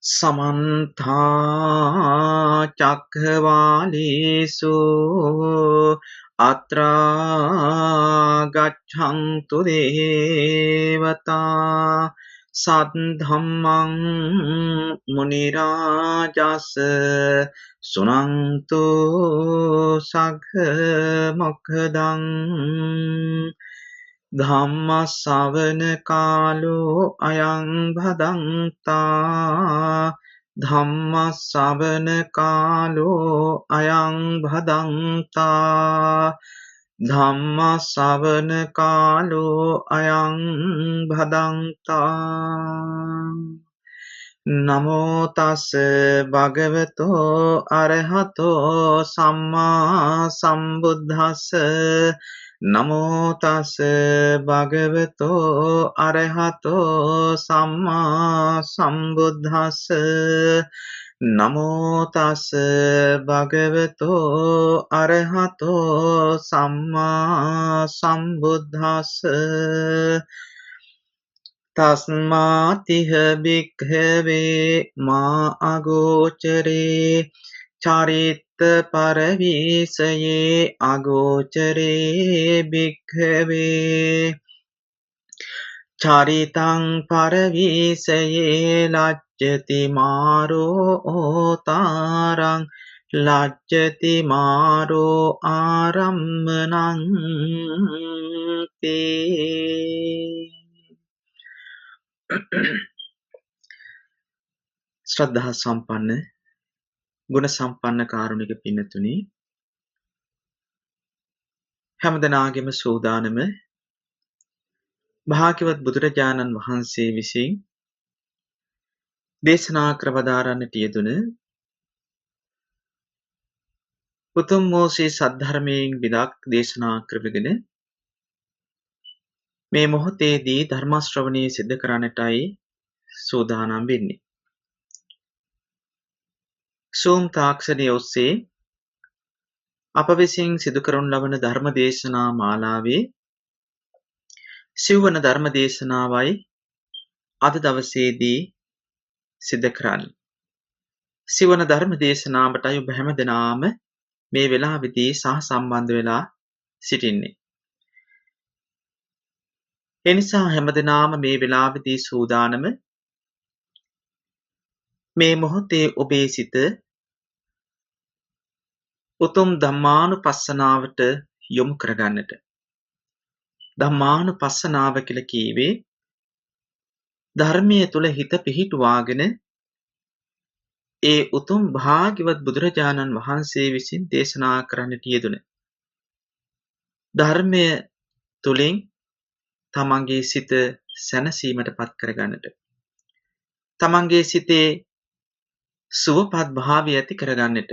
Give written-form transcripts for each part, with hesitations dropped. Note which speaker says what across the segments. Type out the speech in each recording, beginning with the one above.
Speaker 1: समन्ता चक्रवालेषु अत्र गच्छन्तु देवता सद्धम्मं मुनिराजस् सुनन्तु सघमोक्खदम् ධම්මස්සවන කාලෝ අයං භදන්තා ධම්මස්සවන කාලෝ අයං භදන්තා ධම්මස්සවන කාලෝ අයං භදන්තා නමෝ තස් භගවතෝ අරහතෝ සම්මා සම්බුද්දස්ස නමෝ තස් භගවතෝ අරහතෝ සම්මා සම්බුද්දස්ස නමෝ තස් භගවතෝ අරහතෝ සම්මා සම්බුද්දස්ස තස්මාතිහ භික්ඛවේ මා අගෝචරේ චරිත්ත පරවීසයේ අගෝචරේ භික්ඛවේ චරිතං පරවීසයේ ලජ්ජති මාරෝ ඕතාරං ලජ්ජති මාරෝ ආරම්මනං තේ ශ්‍රද්ධා සම්පන්න ගුණ සම්පන්න කාරුණික පින්නතුනි හැමදෙනාගේම සූදානම භාග්‍යවත් බුදුරජාණන් වහන්සේ විසින් දේශනා කර වදාරන්නට යෙදුන උතුම් වූ ශ්‍රී සද්ධර්මයෙන් විදක් දේශනා කරගෙන මේ මොහොතේදී ධර්ම ශ්‍රවණය සිදු කරන්නටයි සූදානම් වෙන්නේ. Zoom තාක්ෂණය ඔස්සේ අප විසින් සිදු කරනු ලබන ධර්ම දේශනා මාලාවේ සිව්වන ධර්ම දේශනාවයි අද දවසේදී සිදු කරන්නේ. සිව්වන ධර්ම දේශනාවටයි ඔබ හැමදෙනාම මේ වෙලාවේදී සහ සම්බන්ධ වෙලා සිටින්නේ. එනිසා හැමදෙනාම මේ වෙලාවේදී සූදානම මේ මොහොතේ ඔබේ සිත උතුම් ධම්මානුපස්සනාවට යොමු කරගන්නට. ධම්මානුපස්සනාව කියලා කියවේ ධර්මයේ තුල හිත පිහිටුවාගෙන ඒ උතුම් භාග්‍යවත් බුදුරජාණන් වහන්සේ විසින් දේශනා කරන්නට යෙදුන ධර්මය තුලින් තමන්ගේ සිත සැනසීමට පත් කරගන්නට. තමන්ගේ සිතේ සුවපත් භාවය ඇති කරගන්නට.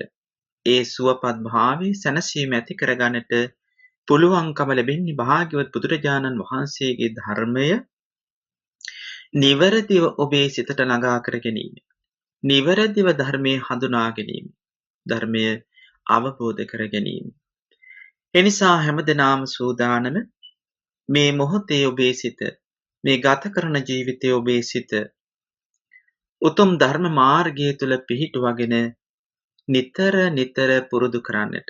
Speaker 1: ඒ සුවපත් භාවයේ සැනසීම ඇති කරගන්නට පුළුවන්කම ලැබෙන්නේ භාග්‍යවත් බුදුරජාණන් වහන්සේගේ ධර්මය නිවැරදිව ඔබේ සිතට ළඟා කර ගැනීම. නිවැරදිව ධර්මයේ හඳුනා ගැනීම. ධර්මය අවබෝධ කර ගැනීම. එනිසා හැමදෙනාම සූදානම මේ මොහොතේ ඔබේ සිත මේ ගත කරන ජීවිතයේ ඔබේ සිත උතුම් ධර්ම මාර්ගය තුල පිහිටුවගෙන නිතර නිතර පුරුදු කරන්නට.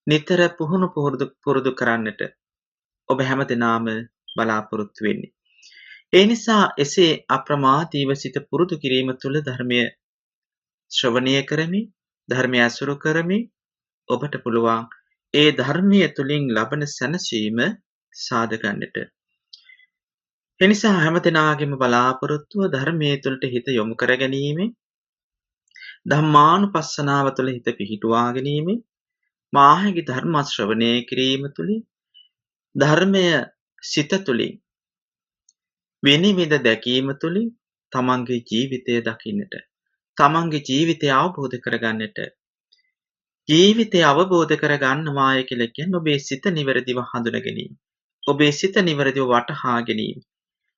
Speaker 1: නිතර පුරුදු කරන්නට ඔබ හැමදෙනාම බලාපොරොත්තු වෙන්නේ. ඒ නිසා එසේ අප්‍රමාදීව සිත පුරුදු කිරීම තුළ ධර්මය ශ්‍රවණය කරමින් ධර්මය අසුරු කරමින් ඔබට පුළුවන් ඒ ධර්මය තුලින් ලබන සැනසීම සාධගන්නට. එනිසා හැමදෙනාගේම බලාපොරොත්තුව ධර්මයේ තුලට හිත යොමු කර ගැනීම, ධම්මානුපස්සනාව තුළ හිත පිහිටුවා ගැනීම, මාහගේ ධර්ම ශ්‍රවණය කිරීම තුලින් ධර්මය සිත තුලින් විනිවිද දැකීම තුලින් තමන්ගේ ජීවිතය දකින්නට, තමන්ගේ ජීවිතය අවබෝධ කරගන්නට. ජීවිතය අවබෝධ කරගන්නවාය කියලා කියන්නේ ඔබේ සිත නිවැරදිව හඳුනා ගැනීම. ඔබේ සිත නිවැරදිව වටහා ගැනීම.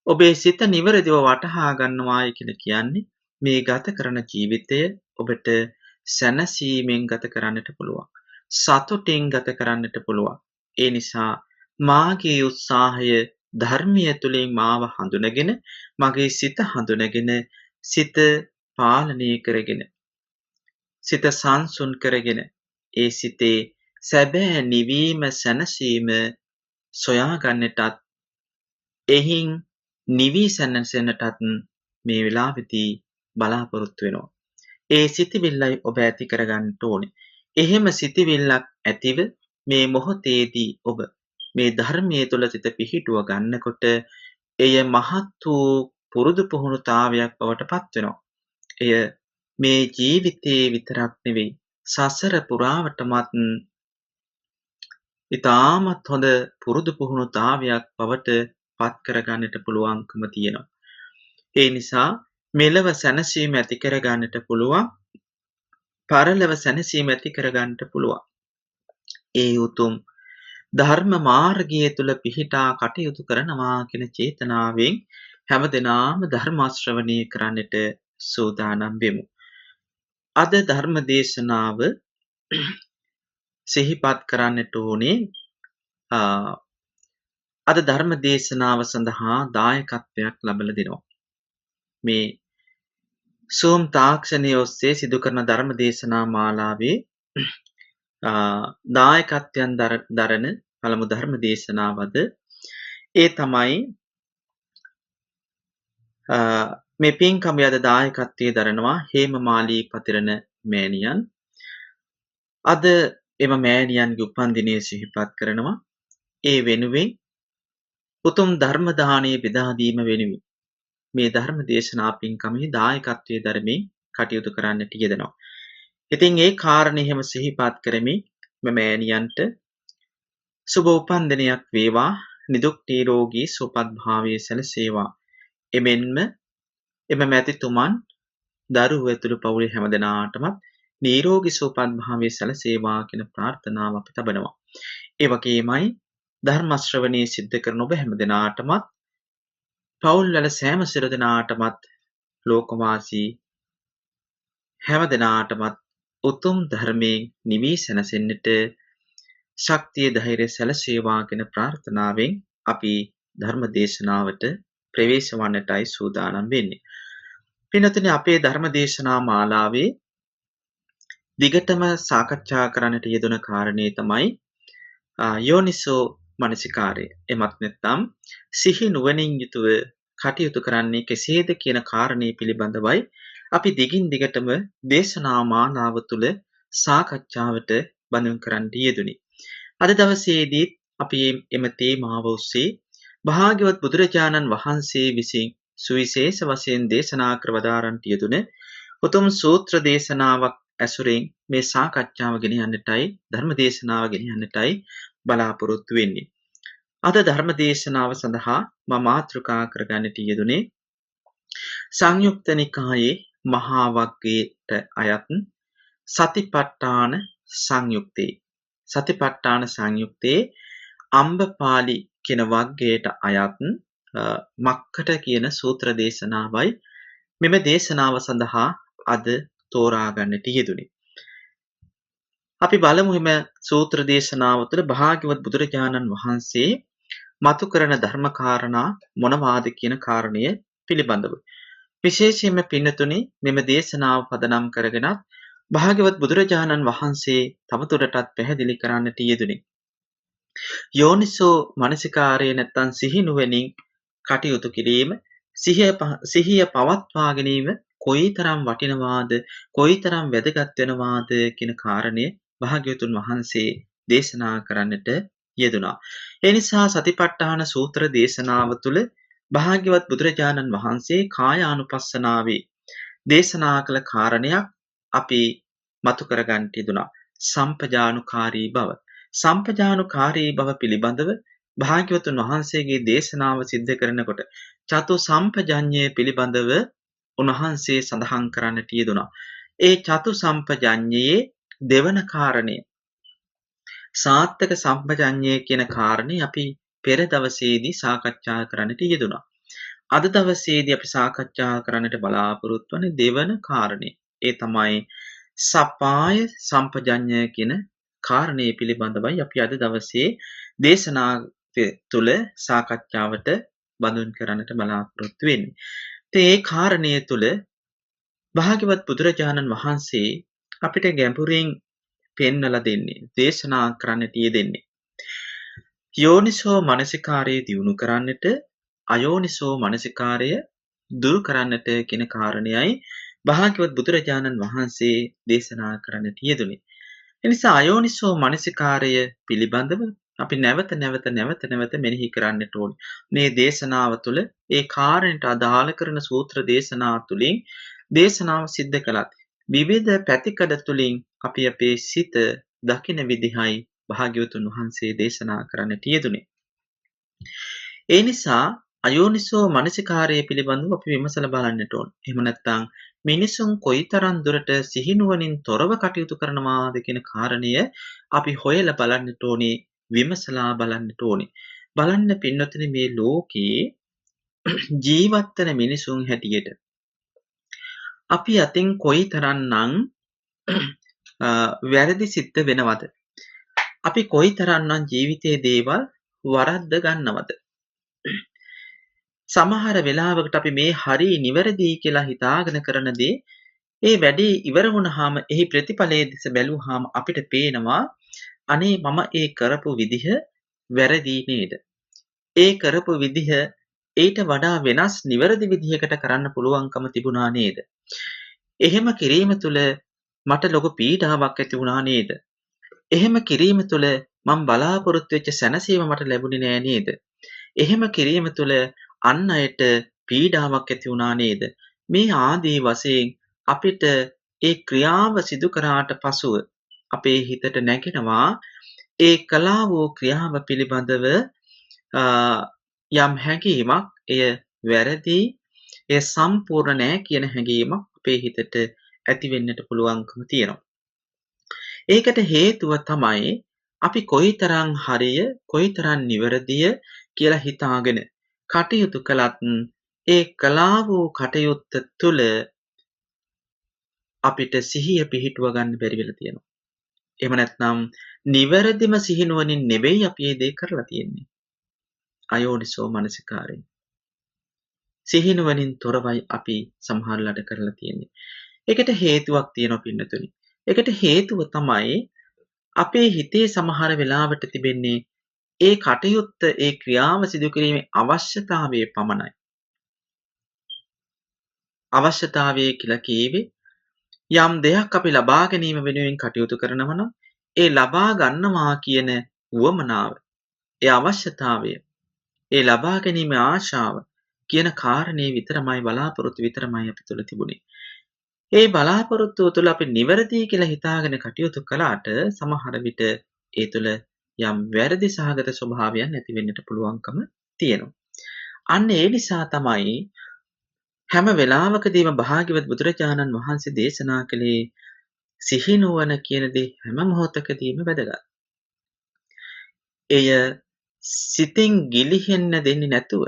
Speaker 1: ඔබේ සිත නිවැරදිව වටහා ගන්නවාය කියලා කියන්නේ මේ ගත කරන ජීවිතය ඔබට සැනසීමෙන් ගත කරන්නට පුළුවන්. සතුටින් ගත කරන්නට පුළුවන්. ඒ නිසා මාගේ උත්සාහය ධර්මීය තුලින් මාව හඳුනගෙන මගේ සිත හඳුනගෙන සිත පාලනය කරගෙන සිත සංසුන් කරගෙන ඒ සිතේ සැබෑ නිවීම සැනසීම සොයා ගන්නටත් එහින් නිවී සැනසෙන්නටත් මේ වෙලාවේදී බලාපොරොත්තු වෙනවා. ඒ සිතවිල්ලයි ඔබ ඇති කරගන්න ඕනේ. එහෙම සිතවිල්ලක් ඇතිව මේ මොහොතේදී ඔබ මේ ධර්මයේ තුල සිත පිහිටුව ගන්නකොට එය මහත් වූ පුරුදු පුහුණුතාවයක් බවට පත් වෙනවා. එය මේ ජීවිතේ විතරක් නෙවෙයි සසර පුරාවටමත් ඉතාමත් හොඳ පුරුදු පුහුණුතාවයක් බවට පත් කරගන්නට පුළුවන්කම තියෙනවා. ඒ නිසා මෙලව සැනසීම ඇති කරගන්නට පුළුවන්, පරලොව සැනසීම ඇති කරගන්නට පුළුවන්. ඒ උතුම් ධර්ම මාර්ගය තුල පිහිටා කටයුතු කරනවා කියන චේතනාවෙන් හැමදෙනාම ධර්ම ශ්‍රවණය කරන්නට සූදානම් වෙමු. අද ධර්ම දේශනාව සිහිපත් කරන්නට ඕනේ. අද ධර්ම දේශනාව සඳහා දායකත්වයක් ලබලා දෙනවා. මේ සූම් තාක්ෂණය ඔස්සේ සිදු කරන ධර්ම දේශනා මාලාවේ දායකත්වයන් දරන පළමු ධර්ම දේශනාවද ඒ තමයි මේ පින්කමේ අද දායකත්වයේ දරනවා හේමමාලී පතිරණ මෑණියන්. අද එම මෑණියන්ගේ උපන්දිනය සිහිපත් කරනවා. ඒ වෙනුවෙන් උතුම් ධර්ම දානය බෙදා දීම වෙනුවෙන් මේ ධර්ම දේශනා පින්කමේ දායකත්වයේ දරමින් කටයුතු කරන්නට යෙදෙනවා. ඉතින් ඒ කාරණේ හැම සිහිපත් කරමින් මම මෑණියන්ට සුබ උපන්දිනයක් වේවා, නිදුක් නිරෝගී සුවපත් භාවයේ සැලසේවා. එමෙන්ම එම මැතිතුමන් දරුවෝ ඇතුළු පවුලේ හැමදෙනාටමත් නිරෝගී සුවපත් භාවයේ සැලසේවා කියන ප්‍රාර්ථනාව අපි තබනවා. ඒ වගේමයි ධර්ම ශ්‍රවණයේ සිද්ධ කරන ඔබ හැමදෙනාටමත් පවුල් වල සෑම සිර දෙනාටමත් ලෝකවාසී හැමදෙනාටමත් උතුම් ධර්මයෙන් නිවී සැනසෙන්නට ශක්තිය ධෛර්ය සැලසේවා කියන ප්‍රාර්ථනාවෙන් අපි ධර්ම දේශනාවට ප්‍රවේශ වන්නටයි සූදානම් වෙන්නේ. පින්වත්නි, අපේ ධර්ම දේශනා මාලාවේ දිගටම සාකච්ඡා කරන්නට යෙදුන කාරණේ තමයි යෝනිසෝ මනසිකාරය. එමත් නැත්නම් සිහි නුවණින් යුතුව කටයුතු කරන්නේ කෙසේද කියන කාරණේ පිළිබඳවයි අපි දිගින් දිගටම දේශනා මාලාව තුළ සාකච්ඡාවට බඳුන් කරන්න යෙදුනේ. අද දවසේදී අපි එම තේමාව ඔස්සේ භාග්‍යවත් බුදුරජාණන් වහන්සේ විසින් සුවිශේෂ වශයෙන් දේශනා කර වදාරන්ට යෙදුන උතුම් සූත්‍ර දේශනාවක් ඇසුරෙන් මේ සාකච්ඡාව ගෙන යන්නටයි ධර්ම දේශනාව ගෙන යන්නටයි බලාපොරොත්තු වෙන්නේ. අද ධර්ම දේශනාව සඳහා මම මාතෘකා කරගන්නට යෙදුනේ සංයුක්ත නිකායේ මහා වග්ගයට අයත් සතිපට්ඨාන සංයුක්තේ. සතිපට්ඨාන සංයුක්තේ අම්බපාලි කියන වග්ගයට අයත් මක්කට කියන සූත්‍ර දේශනාවයි මෙම දේශනාව සඳහා අද තෝරා ගන්නට යෙදුනේ. අපි බලමු එම සූත්‍ර දේශනාව තුළ භාග්‍යවත් බුදුරජාණන් වහන්සේ මතු කරන ධර්ම කාරණා මොනවාද කියන කාරණය පිළිබඳව. විශේෂයෙන්ම පින්නතුනි මෙම දේශනාව පදනම් කරගෙන භාග්‍යවත් බුදුරජාණන් වහන්සේ තවදුරටත් පැහැදිලි කරන්නට යෙදුනේ යෝනිසෝ මනසිකාරය නැත්තම් සිහි නුවණින් කටයුතු කිරීම, සිහිය පවත්වා ගැනීම කොයිතරම් වටිනවාද, කොයිතරම් වැදගත් වෙනවාද කියන කාරණය භාග්‍යවතුන් වහන්සේ දේශනා කරන්නට යෙදුනා. ඒ නිසා සතිපට්ඨාන සූත්‍ර දේශනාව තුළ භාග්‍යවත් බුදුරජාණන් වහන්සේ කායානුපස්සනාවේ දේශනා කළ කාරණයක් අපි මතු කරගන්නට යෙදුනා. සම්පජානුකාරී බව. සම්පජානුකාරී බව පිළිබඳව භාග්‍යවතුන් වහන්සේගේ දේශනාව සිද්ධ කරනකොට චතු සම්පජඤ්ඤය පිළිබඳව උන්වහන්සේ සඳහන් කරන්නට යෙදුනා. ඒ චතු සම්පජඤ්ඤයේ දෙවන කාරණය සාත්තක සම්පජඤ්ඤය කියන කාරණේ අපි පෙර දවසේදී සාකච්ඡා කරන්නට යෙදුනා. අද දවසේදී අපි සාකච්ඡා කරන්නට බලාපොරොත්තු වන දෙවන කාරණේ ඒ තමයි සපාය සම්පජඤ්ඤය කියන කාරණේ පිළිබඳවයි අපි අද දවසේ දේශනා තුළ සාකච්ඡාවට බඳුන් කරන්නට බලාපොරොත්තු වෙන්නේ. ඒ කාරණය තුළ භාග්‍යවත් බුදුරජාණන් වහන්සේ අපිට ගැඹුරින් පෙන්වලා දෙන්නේ, දේශනා කරන්නට යෙදෙන්නේ. යෝනිසෝ මනසිකාරය දියුණු කරන්නට, අයෝනිසෝ මනසිකාරය දුරු කරන්නට කියන කාරණයයි භාග්‍යවත් බුදුරජාණන් වහන්සේ දේශනා කරන්නට යෙදුනේ. එනිසා අයෝනිසෝ මනසිකාරය පිළිබඳව අපි නැවත මෙනෙහි කරන්නට ඕනේ. මේ දේශනාව තුළ ඒ කාරණයට අදාළ කරන සූත්‍ර දේශනා තුළින් දේශනාව සිද්ධ කළත් විවිධ පැතිකඩ තුළින් අපි අපේ සිත දකින විදිහයි භාග්‍යවතුන් වහන්සේ දේශනා කරන්නට යෙදුනේ. ඒ නිසා අයෝනිසෝ මනසිකාරය පිළිබඳව අපි විමසලා බලන්නට ඕන. එහෙම නැත්නම් මිනිසුන් කොයිතරම් දුරට සිහිනුවණින් තොරව කටයුතු කරනවාද කියන කාරණය අපි හොයලා බලන්නට ඕනේ, විමසලා බලන්නට ඕනේ. බලන්න පින්වත්නි, මේ ලෝකේ ජීවත් වෙන මිනිසුන් හැටියට අපි අතින් කොයිතරම්නම් වැරදි සිද්ධ වෙනවද? අපි කොයිතරම්නම් ජීවිතයේ දේවල් වරද්ද ගන්නවද? සමහර වෙලාවකට අපි මේ හරි නිවැරදි කියලා හිතාගෙන කරන දේ, ඒ වැඩේ ඉවර වුණාම එහි ප්‍රතිඵලයේ දිස බැලුවාම අපිට පේනවා අනේ මම ඒ කරපු විදිහ වැරදි නේද? ඒ කරපු විදිහ ඊට වඩා වෙනස් නිවැරදි විදිහකට කරන්න පුළුවන්කම තිබුණා නේද? එහෙම කිරීම තුළ මට ලොකු පීඩාවක් ඇති වුණා නේද? එහෙම කිරීම තුළ මම බලාපොරොත්තු වෙච්ච සැනසීම මට ලැබුණේ නෑ නේද? එහෙම කිරීම තුළ අන් අයට පීඩාවක් ඇති වුණා නේද? මේ ආදී වශයෙන් අපිට ඒ ක්‍රියාව සිදු කරාට පසුව අපේ හිතට නැගෙනවා ඒ කළා වූ ක්‍රියාව පිළිබඳව යම් හැඟීමක්, එය වැරදි, එය සම්පූර්ණ නෑ කියන හැඟීමක් අපේ හිතට ඇති වෙන්නට පුළුවන්කම තියෙනවා. ඒකට හේතුව තමයි අපි කොයිතරම් හරිය, කොයිතරම් නිවැරදිය කියලා හිතාගෙන කටයුතු කළත් ඒ කළා වූ කටයුත්ත තුළ අපිට සිහිය පිහිටුව ගන්න බැරි වෙලා තියෙනවා. එහෙම නැත්නම් නිවැරදිම සිහිනුවණින් නෙවෙයි අපි මේ දේ කරලා තියෙන්නේ. අයෝනිසෝ මනසිකාරයෙන්. සිහිනුවණින් තොරවයි අපි සමහරලාට කරලා තියෙන්නේ. ඒකට හේතුවක් තියෙනවා පින්නතුනි. ඒකට හේතුව තමයි අපේ හිතේ සමහර වෙලාවට තිබෙන්නේ ඒ කටයුත්ත, ඒ ක්‍රියාව සිදු කිරීමේ අවශ්‍යතාවය පමණයි. අවශ්‍යතාවය කියලා කියවේ යම් දෙයක් අපි ලබා ගැනීම වෙනුවෙන් කටයුතු කරනවා නම් ඒ ලබා ගන්නවා කියන උවමනාව, ඒ අවශ්‍යතාවය, ඒ ලබා ගැනීමේ ආශාව කියන කාරණේ විතරමයි, බලාපොරොත්තු විතරමයි අපි තුල තිබුණේ. ඒ බලාපොරොත්තුව තුළ අපි නිවැරදි කියලා හිතාගෙන කටයුතු කළාට සමහර විට ඒ තුළ යම් වැරදි සහගත ස්වභාවයන් ඇති වෙන්නට පුළුවන්කම තියෙනවා. අන්න ඒ නිසා තමයි හැම වෙලාවකදීම භාග්‍යවත් බුදුරජාණන් වහන්සේ දේශනා කළේ සිහිනුවන කියන දේ හැම මොහොතකදීම වැදගත්. එය සිතින් ගිලිහෙන්න දෙන්නේ නැතුව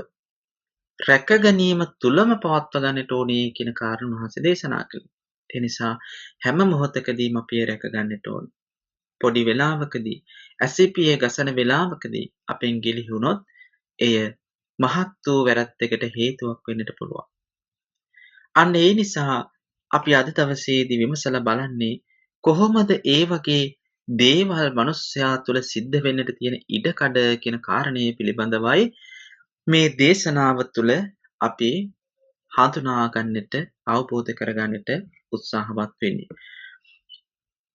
Speaker 1: රැක ගැනීම තුලම පවත්වා ගන්නට ඕනේ කියන කාරණා වහන්සේ දේශනා කළා. ඒ නිසා හැම මොහොතකදීම අපි රැක ගන්නට ඕන. පොඩි වෙලාවකදී, ඇසිපිය ගසන වෙලාවකදී අපෙන් ගිලිහුණොත් එය මහත් වූ වැරැද්දකට හේතුවක් වෙන්නට පුළුවන්. අන්න ඒ නිසා අපි අද දවසේදී විමසලා බලන්නේ කොහොමද ඒ වගේ දේවල් මිනිස්යා තුළ සිද්ධ වෙන්නට තියෙන ඉඩකඩ කියන කාරණේ පිළිබඳවයි මේ දේශනාව තුළ අපි හඳුනා ගන්නට, අවබෝධ කරගන්නට උත්සාහවත් වෙන්නේ.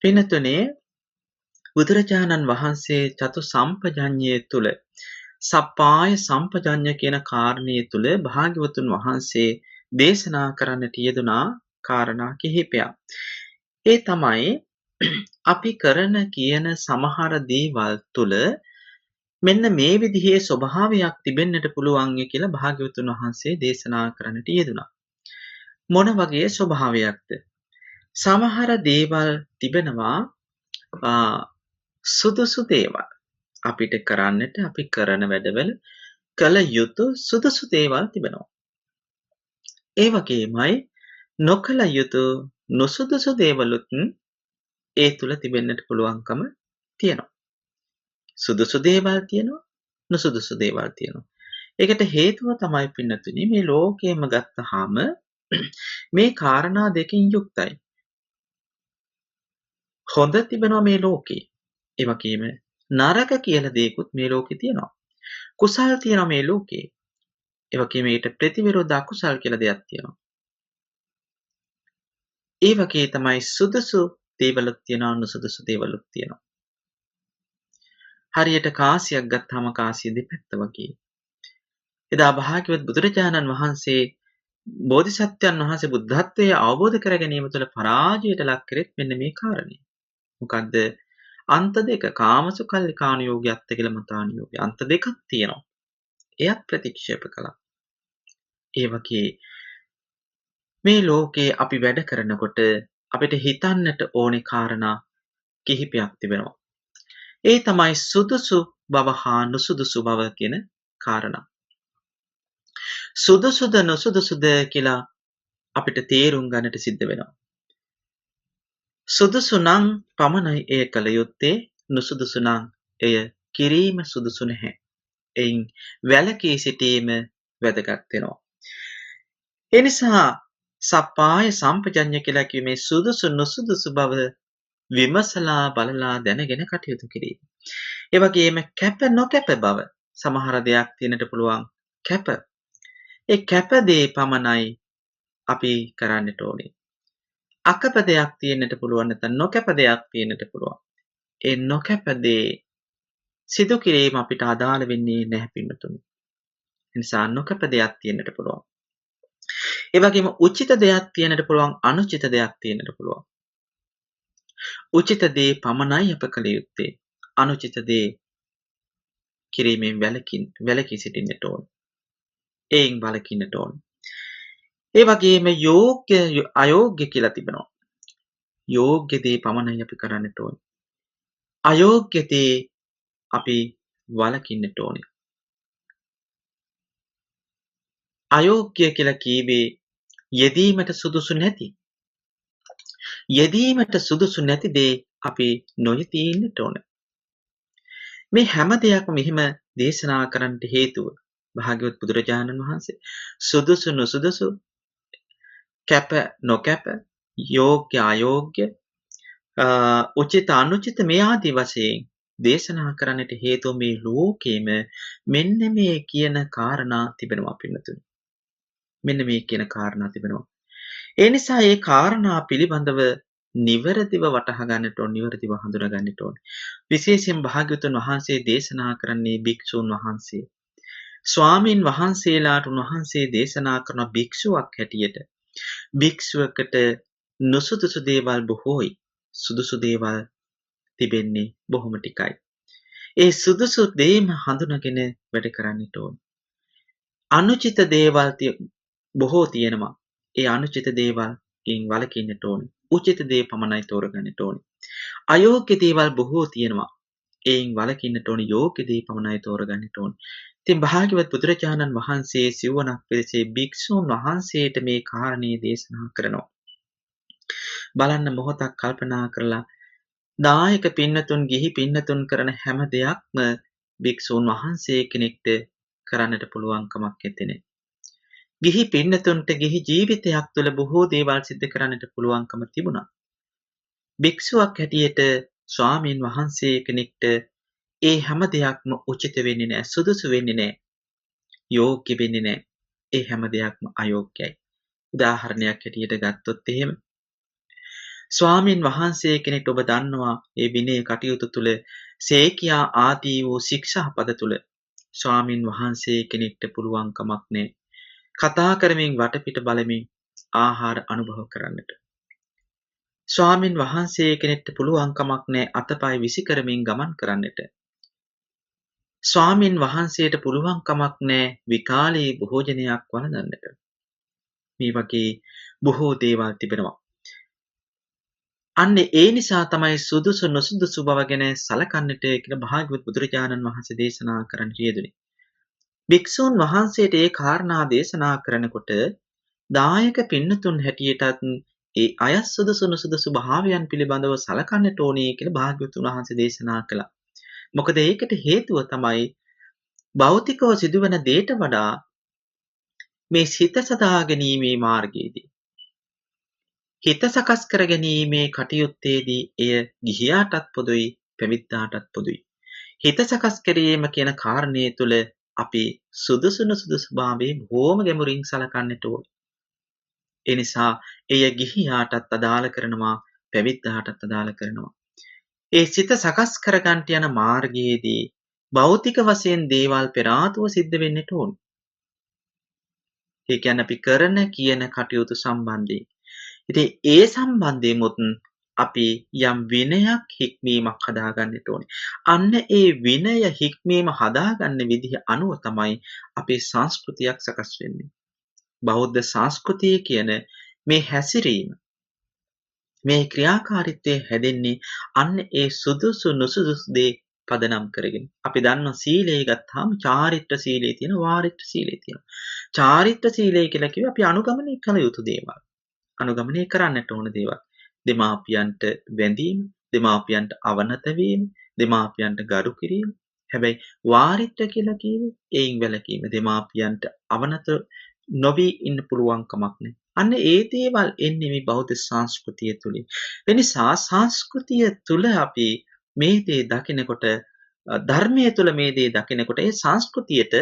Speaker 1: පින්තුනේ, බුදුරජාණන් වහන්සේ චතු සම්පජඤ්ඤය තුළ, සප්පාය සම්පජඤ්ඤ කියන කාරණේ තුළ භාග්‍යවතුන් වහන්සේ දේශනා කරන්නට යෙදුනා කාරණා කිහිපයක්. ඒ තමයි අපි කරන කියන සමහර දේවල් තුළ මෙන්න මේ විදිහේ ස්වභාවයක් තිබෙන්නට පුළුවන් කියලා භාග්‍යවතුන් වහන්සේ දේශනා කරන්නට යෙදුනා. මොන වගේ ස්වභාවයක්ද? සමහර දේවල් තිබෙනවා සුදුසු දේවල්. අපිට කරන්නට, අපි කරන වැඩවල කළ යුතු සුදුසු දේවල් තිබෙනවා. ඒ වගේමයි නොකළ යුතු නොසුදුසු දේවලුත් ඒ තුල තිබෙන්නට පුළුවන්කම තියෙනවා. සුදුසු දේවල් තියෙනවා, නොසුදුසු දේවල් තියෙනවා. ඒකට හේතුව තමයි පින්නතුනි, මේ ලෝකයේම ගත්තාම මේ කාරණා දෙකින් යුක්තයි. හොඳ තිබෙනවා මේ ලෝකේ. ඒ වගේම නරක කියලා දෙයක්ත් මේ ලෝකේ තියෙනවා. කුසල් තියෙනවා මේ ලෝකේ. ඒ වගේම ඊට ප්‍රතිවිරුද්ධ අකුසල් කියලා දෙයක් තියෙනවා. ඒ වගේ තමයි සුදුසු දේවලුත් තියෙනවා නුසුදුසු දේවලුත් තියෙනවා. හරියට කාසියක් ගත්තාම කාසිය දෙපැත්ත වගේ. එදා භාග්‍යවත් බුදුරජාණන් වහන්සේ බෝධිසත්වයන් වහන්සේ බුද්ධත්වයේ අවබෝධ කර ගැනීම තුළ පරාජයට ලක් කරෙත් මෙන්න මේ කාරණේ. මොකද්ද? අන්ත දෙක කාමසුකල්ලිකානුයෝගී අත්තිකිලමතානුයෝගී අන්ත දෙකක් තියෙනවා. එයත් ප්‍රතික්ෂේප කළා. ඒ වගේ මේ ලෝකේ අපි වැඩ කරනකොට අපිට හිතන්නට ඕනේ කාරණා කිහිපයක් තිබෙනවා. ඒ තමයි සුදුසු බව හා නුසුදුසු බව කියන කාරණා. සුදුසුද නුසුදුසුද කියලා අපිට තේරුම් ගන්නට සිද්ධ වෙනවා. සුදුසු නම් පමණයි එය කළ යුත්තේ, නුසුදුසු නම් එය කිරීම සුදුසු නැහැ. එයින් වැළකී සිටීම වැදගත් වෙනවා. ඒ නිසා සප්පාය සම්පජඤ්ඤ කියලා කිව්වේ සුදුසු නුසුදුසු බව විමසලා බලලා දැනගෙන කටයුතු කිරීම. ඒ වගේම කැප නොකැප බව සමහර දෙයක් තියෙනට පුළුවන් කැප. ඒ කැප දේ පමණයි අපි කරන්නට ඕනේ. අකප දෙයක් තියෙන්නට පුළුවන් නැත්නම් නොකැප දෙයක් තියෙන්නට පුළුවන්. ඒ නොකැප දේ සිදු කිරීම අපිට අදාළ වෙන්නේ නැහැ පින්නතුනි. ඒ නිසා නොකැප දෙයක් තියෙන්නට පුළුවන්. ඒ වගේම උචිත දෙයක් තියෙන්නට පුළුවන්, අනුචිත දෙයක් තියෙන්නට පුළුවන්. උචිත දේ පමණයි අප කළ යුත්තේ. අනුචිත දේ කිරීමෙන් වැළකී සිටින්නට ඕන. එයින් වළකින්නට ඕන. ඒ වගේම යෝග්‍ය අයෝග්‍ය කියලා තිබෙනවා. යෝග්‍ය දේ පමණයි අපි කරන්නට ඕන. අයෝග්‍ය දේ අපි වළකින්නට ඕනේ. අයෝග්‍ය කියලා කීවේ යෙදීමට සුදුසු නැති. යෙදීමට සුදුසු නැති දේ අපි නොයෙදී ඉන්නට ඕන. මේ හැම දෙයක්ම මෙහිම දේශනා කරන්නට හේතුව භාග්‍යවත් බුදුරජාණන් වහන්සේ සුදුසු නුසුදුසු, කැප නොකැප, යෝග්‍ය අයෝග්‍ය, උචිත අනුචිත මේ ආදී වශයෙන් දේශනා කරන්නට හේතුව මේ ලෝකේම මෙන්න මේ කියන කාරණා තිබෙනවා පින්නතුනි. මෙන්න මේ කියන කාරණා තිබෙනවා. ඒ නිසා මේ කාරණා පිළිබඳව නිවැරදිව වටහා ගන්නට ඕන, නිවැරදිව හඳුනා ගන්නට ඕන. විශේෂයෙන් භාග්‍යවතුන් වහන්සේ දේශනා කරන්නේ භික්ෂූන් වහන්සේ. ස්වාමින් වහන්සේලාට උන්වහන්සේ දේශනා කරන භික්ෂුවක් හැටියට භික්ෂුවකට නුසුදුසු දේවල් බොහෝයි. සුදුසු දේවල් තිබෙන්නේ බොහොම ටිකයි. ඒ සුදුසු දේම හඳුනාගෙන වැඩ කරන්නට ඕන. අනුචිත දේවල් බොහෝ තියෙනවා. ඒ අනුචිත දේවල්කින් වළකින්නට ඕන. උචිත දේ පමණයි තෝරගන්නට ඕන. අයෝග්‍ය දේවල් බොහෝ තියෙනවා. එයින් වළකින්නට ඕන. යෝග්‍ය දේ පමණයි තෝරගන්නට ඕන. ඉතින් භාග්‍යවත් බුදුරජාණන් වහන්සේ සිව්වණක් පිරිසේ භික්ෂූන් වහන්සේට මේ කාරණේ දේශනා කරනවා. බලන්න මොහොතක් කල්පනා කරලා දායක පින්නතුන් ගිහි පින්නතුන් කරන හැම දෙයක්ම භික්ෂූන් වහන්සේ කෙනෙක්ට කරන්නට පුළුවන් කමක් නැත්තේ. ගිහි පින්නතුන්ට ගිහි ජීවිතයක් තුළ බොහෝ දේවල් සිද්ධ කරන්නට පුළුවන්කම තිබුණා. භික්ෂුවක් හැටියට ස්වාමීන් වහන්සේ කෙනෙක්ට ඒ හැම දෙයක්ම උචිත වෙන්නේ නැහැ, සුදුසු වෙන්නේ නැහැ, යෝග්‍ය වෙන්නේ නැහැ. ඒ හැම දෙයක්ම අයෝග්‍යයි. උදාහරණයක් හැටියට ගත්තොත් එහෙම ස්වාමීන් වහන්සේ කෙනෙක්ට ඔබ දන්නවා ඒ විනය කටයුතු තුළ සේකියා ආදී වූ ශික්ෂාපද තුළ ස්වාමීන් වහන්සේ කෙනෙක්ට පුළුවන් කමක් නැහැ. කතා කරමින් වටපිට බලමින් ආහාර අනුභව කරන්නට. ස්වාමීන් වහන්සේ කෙනෙක්ට පුළුවන් කමක් නැහැ අතපය විසි කරමින් ගමන් කරන්නට. ස්වාමීන් වහන්සේට පුළුවන් කමක් නැහැ විකාලේ භෝජනයක් වළඳන්නට. මේ වගේ බොහෝ දේවල් තිබෙනවා. අන්න ඒ නිසා තමයි සුදුසු නොසුදුසු බව ගැන සලකන්නට කියලා භාග්‍යවත් බුදුරජාණන් වහන්සේ දේශනා කරන්න යෙදුනේ. භික්ෂූන් වහන්සේට ඒ කාරණා දේශනා කරනකොට දායක පින්නතුන් හැටියටත් ඒ අය සුදුසු නොසුදුසු භාවයන් පිළිබඳව සලකන්නට ඕනේ කියලා භාග්‍යවතුන් වහන්සේ දේශනා කළා. මොකද ඒකට හේතුව තමයි භෞතිකව සිදුවන දේට වඩා මේ සිත සදා ගැනීමේ මාර්ගයේදී හිත සකස් කර ගැනීමේ කටයුත්තේදී එය ගිහියාටත් පොදුයි පැවිද්දාටත් පොදුයි. හිත සකස් කිරීම කියන කාරණය තුළ අපි සුදුසු නුසුදුසු භාවයේ බොහොම ගැඹුරින් සලකන්නට ඕන. ඒ නිසා එය ගිහියාටත් අදාළ කරනවා පැවිද්දාටත් අදාළ කරනවා. ඒ සිත සකස් කරගන්නට යන මාර්ගයේදී භෞතික වශයෙන් දේවල් පෙර ආතුව සිද්ධ වෙන්නට ඕන. ඒ කියන්නේ අපි කරන කියන කටයුතු සම්බන්ධයෙන්. ඉතින් ඒ සම්බන්ධයෙමුත් අපි යම් විනයක් හික්මීමක් හදාගන්නට ඕනේ. අන්න ඒ විනය හික්මීම හදාගන්න විදිහ අනුව තමයි අපේ සංස්කෘතියක් සකස් වෙන්නේ. බෞද්ධ සංස්කෘතිය කියන මේ හැසිරීම මේ ක්‍රියාකාරීත්වය හැදෙන්නේ අන්න ඒ සුදුසු නුසුදුසු දේ පදනම් කරගෙන. අපි දන්නවා සීලය ගත්තාම චාරිත්‍ර සීලය තියෙනවා වාරිත්‍ර සීලය තියෙනවා. චාරිත්‍ර සීලය කියලා කිව්වේ අපි අනුගමනය කළ යුතු දේවල්. අනුගමනය කරන්නට ඕන දේවල්. දෙමාපියන්ට වැඳීම, දෙමාපියන්ට අවනත වීම, දෙමාපියන්ට ගරු කිරීම. හැබැයි වාරිත්‍ර කියලා කිව්වේ එයින් වැළකීම. දෙමාපියන්ට අවනත නොවී ඉන්න පුළුවන් කමක් නැහැ. අන්න ඒ දේවල් එන්නේ මේ බෞද්ධ සංස්කෘතිය තුලින්. ඒ නිසා සංස්කෘතිය තුල අපි මේ දේ දකිනකොට ධර්මයේ තුල මේ දේ දකිනකොට ඒ සංස්කෘතියට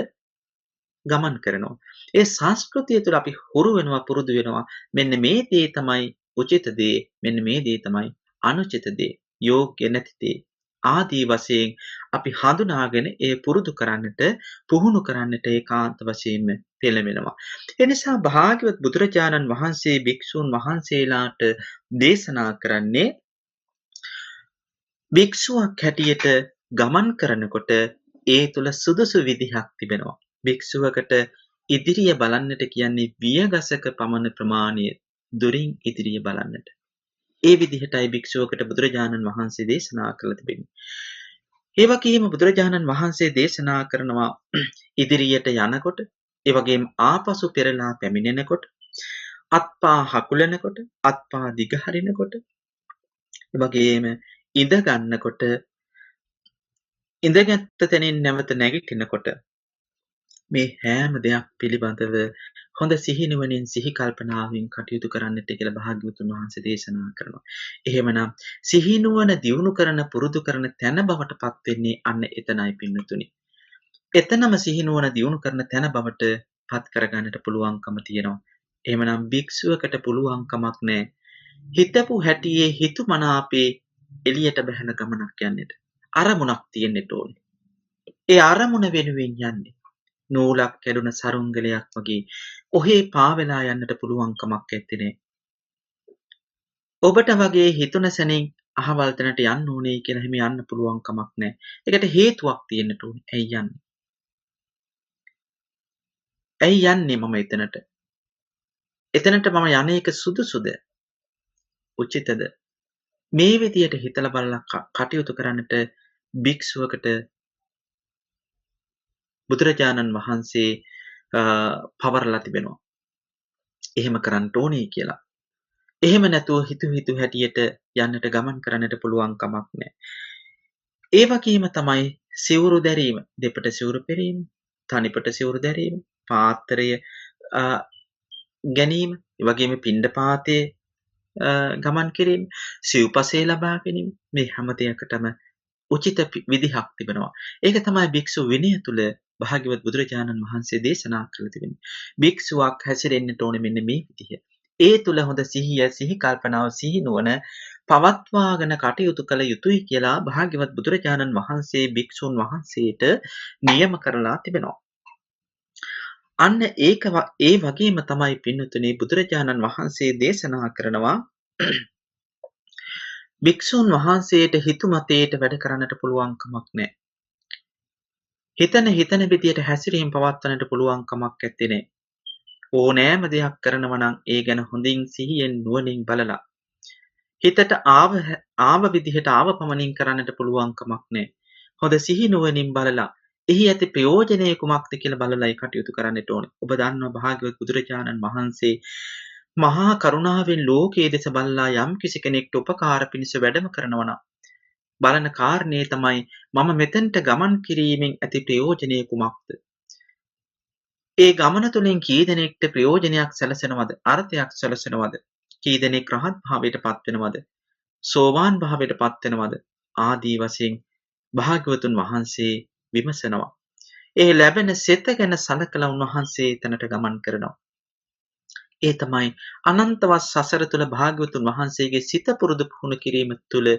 Speaker 1: ගමන් කරනවා. ඒ සංස්කෘතිය තුළ අපි හුරු වෙනවා පුරුදු වෙනවා. මෙන්න මේ දේ තමයි උචිත දේ. මෙන්න මේ දේ තමයි අනුචිත දේ. යෝග්‍ය නැති දේ. ආදී වශයෙන් අපි හඳුනාගෙන ඒ පුරුදු කරන්නට පුහුණු කරන්නට ඒකාන්ත වශයෙන්ම පෙළඹෙනවා. ඒ නිසා භාග්‍යවත් බුදුරජාණන් වහන්සේ භික්ෂූන් වහන්සේලාට දේශනා කරන්නේ භික්ෂුවක් හැටියට ගමන් කරනකොට ඒ තුළ සුදුසු විදිහක් තිබෙනවා. භික්ෂුවකට ඉදිරිය බලන්නට කියන්නේ වියගසක පමණ ප්‍රමාණය දුරින් ඉදිරිය බලන්නට. ඒ විදිහටයි භික්ෂුවකට බුදුරජාණන් වහන්සේ දේශනා කළ තිබෙන්නේ. ඒ වගේම බුදුරජාණන් වහන්සේ දේශනා කරනවා ඉදිරියට යනකොට, ඒ වගේම ආපසු පෙරලා පැමිණෙනකොට, අත්පා හකුලනකොට, අත්පා දිග හරිනකොට, ඒ වගේම ඉඳ ගන්නකොට, ඉඳගත් තැනින් නැවත නැගිටිනකොට මේ හැම දෙයක් පිළිබඳව හොඳ සිහිනුවණින් සිහි කල්පනාවෙන් කටයුතු කරන්නට කියලා භාග්‍යවතුන් වහන්සේ දේශනා කරනවා. එහෙමනම් සිහිනුවණ දියුණු කරන පුරුදු කරන තැන බවට පත් වෙන්නේ අන්න එතනයි පින්නතුනි. එතනම සිහිනුවණ දියුණු කරන තැන බවට පත් කරගන්නට පුළුවන්කම තියෙනවා. එහෙමනම් භික්ෂුවකට පුළුවන් කමක් නැහැ. හිතපු හැටියේ හිතුමනාපේ එළියට බහන ගමනක් යන්නට. අරමුණක් තියෙන්නට ඕනේ. ඒ අරමුණ වෙනුවෙන් යන්නේ නූලක් කැඩුන සරුංගලයක් වගේ ඔහේ පාවෙලා යන්නට පුළුවන් කමක් නැත්තේ. ඔබට වගේ හිතුන සැනින් අහවල් තැනට යන්න ඕනේ කියලා හිම යන්න පුළුවන් කමක් නැහැ. ඒකට හේතුවක් තියෙන්නට ඕනේ. ඇයි යන්නේ? ඇයි යන්නේ මම එතනට? එතනට මම යන්නේක සුදුසුද? උචිතද? මේ විදියට හිතලා බලලා කටයුතු කරන්නට භික්ෂුවකට බුදුරජාණන් වහන්සේ පවරලා තිබෙනවා. එහෙම කරන්න ඕනේ කියලා. එහෙම නැතුව හිතු හැටියට යන්නට ගමන් කරන්නට පුළුවන් කමක් නැහැ. ඒ වගේම තමයි සිවුරු දැරීම, දෙපට සිවුරු පෙරීම, තනිපට සිවුරු දැරීම, පාත්‍රය ගැනීම, ඒ වගේම පිණ්ඩපාතයේ ගමන් කිරීම, සිව්පසය ලබා ගැනීම මේ හැම දෙයකටම උචිත විදිහක් තිබෙනවා. ඒක තමයි භික්ෂු විනය තුල භාග්‍යවත් බුදුරජාණන් වහන්සේ දේශනා කළ තිබෙන්නේ. භික්ෂුවක් හැසිරෙන්නට ඕනේ මෙන්න මේ විදිහ. ඒ තුල හොඳ සිහිය, සිහි කල්පනාව, සිහි නුවණ පවත්වාගෙන කටයුතු කළ යුතුයි කියලා භාග්‍යවත් බුදුරජාණන් වහන්සේ භික්ෂුන් වහන්සේට නියම කරලා තිබෙනවා. අන්න ඒක ඒ වගේම තමයි පින්නතුනේ බුදුරජාණන් වහන්සේ දේශනා කරනවා භික්ෂුන් වහන්සේට හිතුමතේට වැඩ කරන්නට පුළුවන් කමක් නැහැ. හිතන විදියට හැසිරීම පවත්වන්නට පුළුවන් කමක් නැත්තේ නේ. ඕනෑම දෙයක් කරනවා නම් ඒ ගැන හොඳින් සිහියෙන් නුවණින් බලලා හිතට ආව විදිහට ආව පමණින් කරන්නට පුළුවන් කමක් නැහැ. හොඳ සිහි නුවණින් බලලා එහි ඇති ප්‍රයෝජනය කුමක්ද කියලා බලලා ඒ කටයුතු කරන්නට ඕනේ. ඔබ දන්නවා භාග්‍යවත් බුදුරජාණන් වහන්සේ මහා කරුණාවෙන් ලෝකයේ දෙස බලලා යම් කිසි කෙනෙක්ට උපකාර පිණිස වැඩම කරනවා නම් බලන කාරණේ තමයි මම මෙතෙන්ට ගමන් කිරීමෙන් ඇති ප්‍රයෝජනය කුමක්ද? ඒ ගමන තුළින් කී දෙනෙක්ට ප්‍රයෝජනයක් සැලසෙනවද? අර්ථයක් සැලසෙනවද? කී දෙනෙක් රහත් භාවයට පත් වෙනවද? සෝවාන් භාවයට පත් වෙනවද? ආදී වශයෙන් භාග්‍යවතුන් වහන්සේ විමසනවා. ඒ ලැබෙන සිත ගැන සලකලා උන්වහන්සේ තැනට ගමන් කරනවා. ඒ තමයි අනන්තවත් සසර තුළ භාග්‍යවතුන් වහන්සේගේ සිත පුරුදු පුහුණු කිරීම තුළ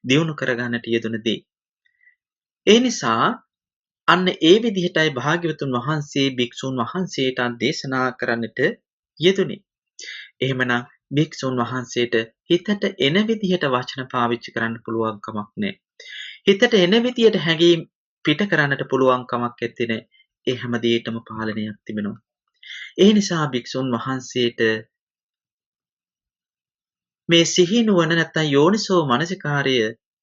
Speaker 1: දියුණු කරගන්නට යෙදුන දේ. ඒ නිසා අන්න ඒ විදිහටයි භාග්‍යවතුන් වහන්සේ භික්ෂුන් වහන්සේට දේශනා කරන්නට යෙදුනේ. එහෙමනම් භික්ෂුන් වහන්සේට හිතට එන විදිහට වචන පාවිච්චි කරන්න පුළුවන් කමක් නැහැ. හිතට එන විදිහට හැඟීම් පිට කරන්නට පුළුවන් කමක් නැත්තේ. ඒ හැම දෙයකම පාලනයක් තිබෙනවා. ඒ නිසා භික්ෂුන් වහන්සේට මේ සිහි නුවණ නැත්තම් යෝනිසෝ මනසිකාර්ය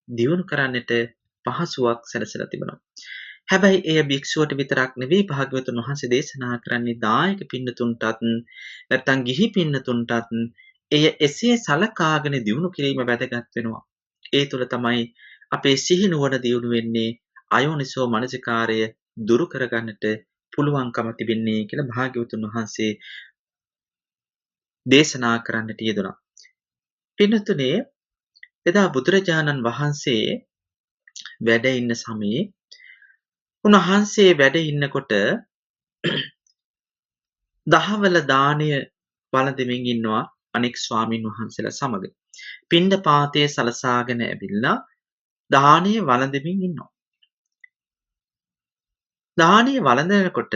Speaker 1: දියුණු කරන්නට පහසුවක් සැලසලා තිබෙනවා. හැබැයි එය භික්ෂුවට විතරක් නෙවෙයි භාග්‍යවතුන් වහන්සේ දේශනා කරන්නේ දායක පින්නතුන්ටත් නැත්තම් ගිහි පින්නතුන්ටත් එය එසේ සලකාගෙන දියුණු කිරීම වැදගත් වෙනවා. ඒ තුළ තමයි අපේ සිහි නුවණ දියුණු වෙන්නේ අයෝනිසෝ මනසිකාර්ය දුරු කරගන්නට පුළුවන්කම තිබෙන්නේ කියලා භාග්‍යවතුන් වහන්සේ දේශනා කරන්නට යෙදුණා. පින්නතුනේ එදා බුදුරජාණන් වහන්සේ වැඩ ඉන්න සමයේ උන්වහන්සේ වැඩ ඉන්නකොට දහවල දාණය වළඳමින් ඉන්නවා අනෙක් ස්වාමින් වහන්සේලා සමග. පිණ්ඩපාතයේ සලසාගෙන ඇවිල්ලා දාණය වළඳමින් ඉන්නවා. දාණය වළඳනකොට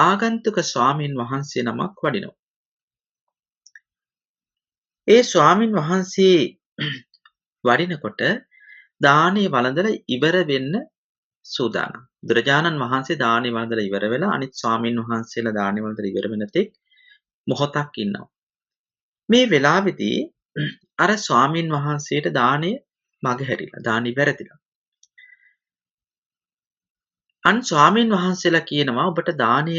Speaker 1: ආගන්තුක ස්වාමින් වහන්සේ නමක් වඩිනවා. ඒ ස්වාමින් වහන්සේ වඩිනකොට දාණය වළඳලා ඉවර වෙන්න සූදානම්. බුදුරජාණන් වහන්සේ දාණය වළඳලා ඉවර වෙලා අනිත් ස්වාමින් වහන්සේලා දාණය වළඳලා ඉවර වෙන තෙක් මොහොතක් ඉන්නවා. මේ වෙලාවේදී අර ස්වාමින් වහන්සේට දාණය මගහැරිලා දාණය වැරදිලා. අන් ස්වාමින් වහන්සේලා කියනවා ඔබට දාණය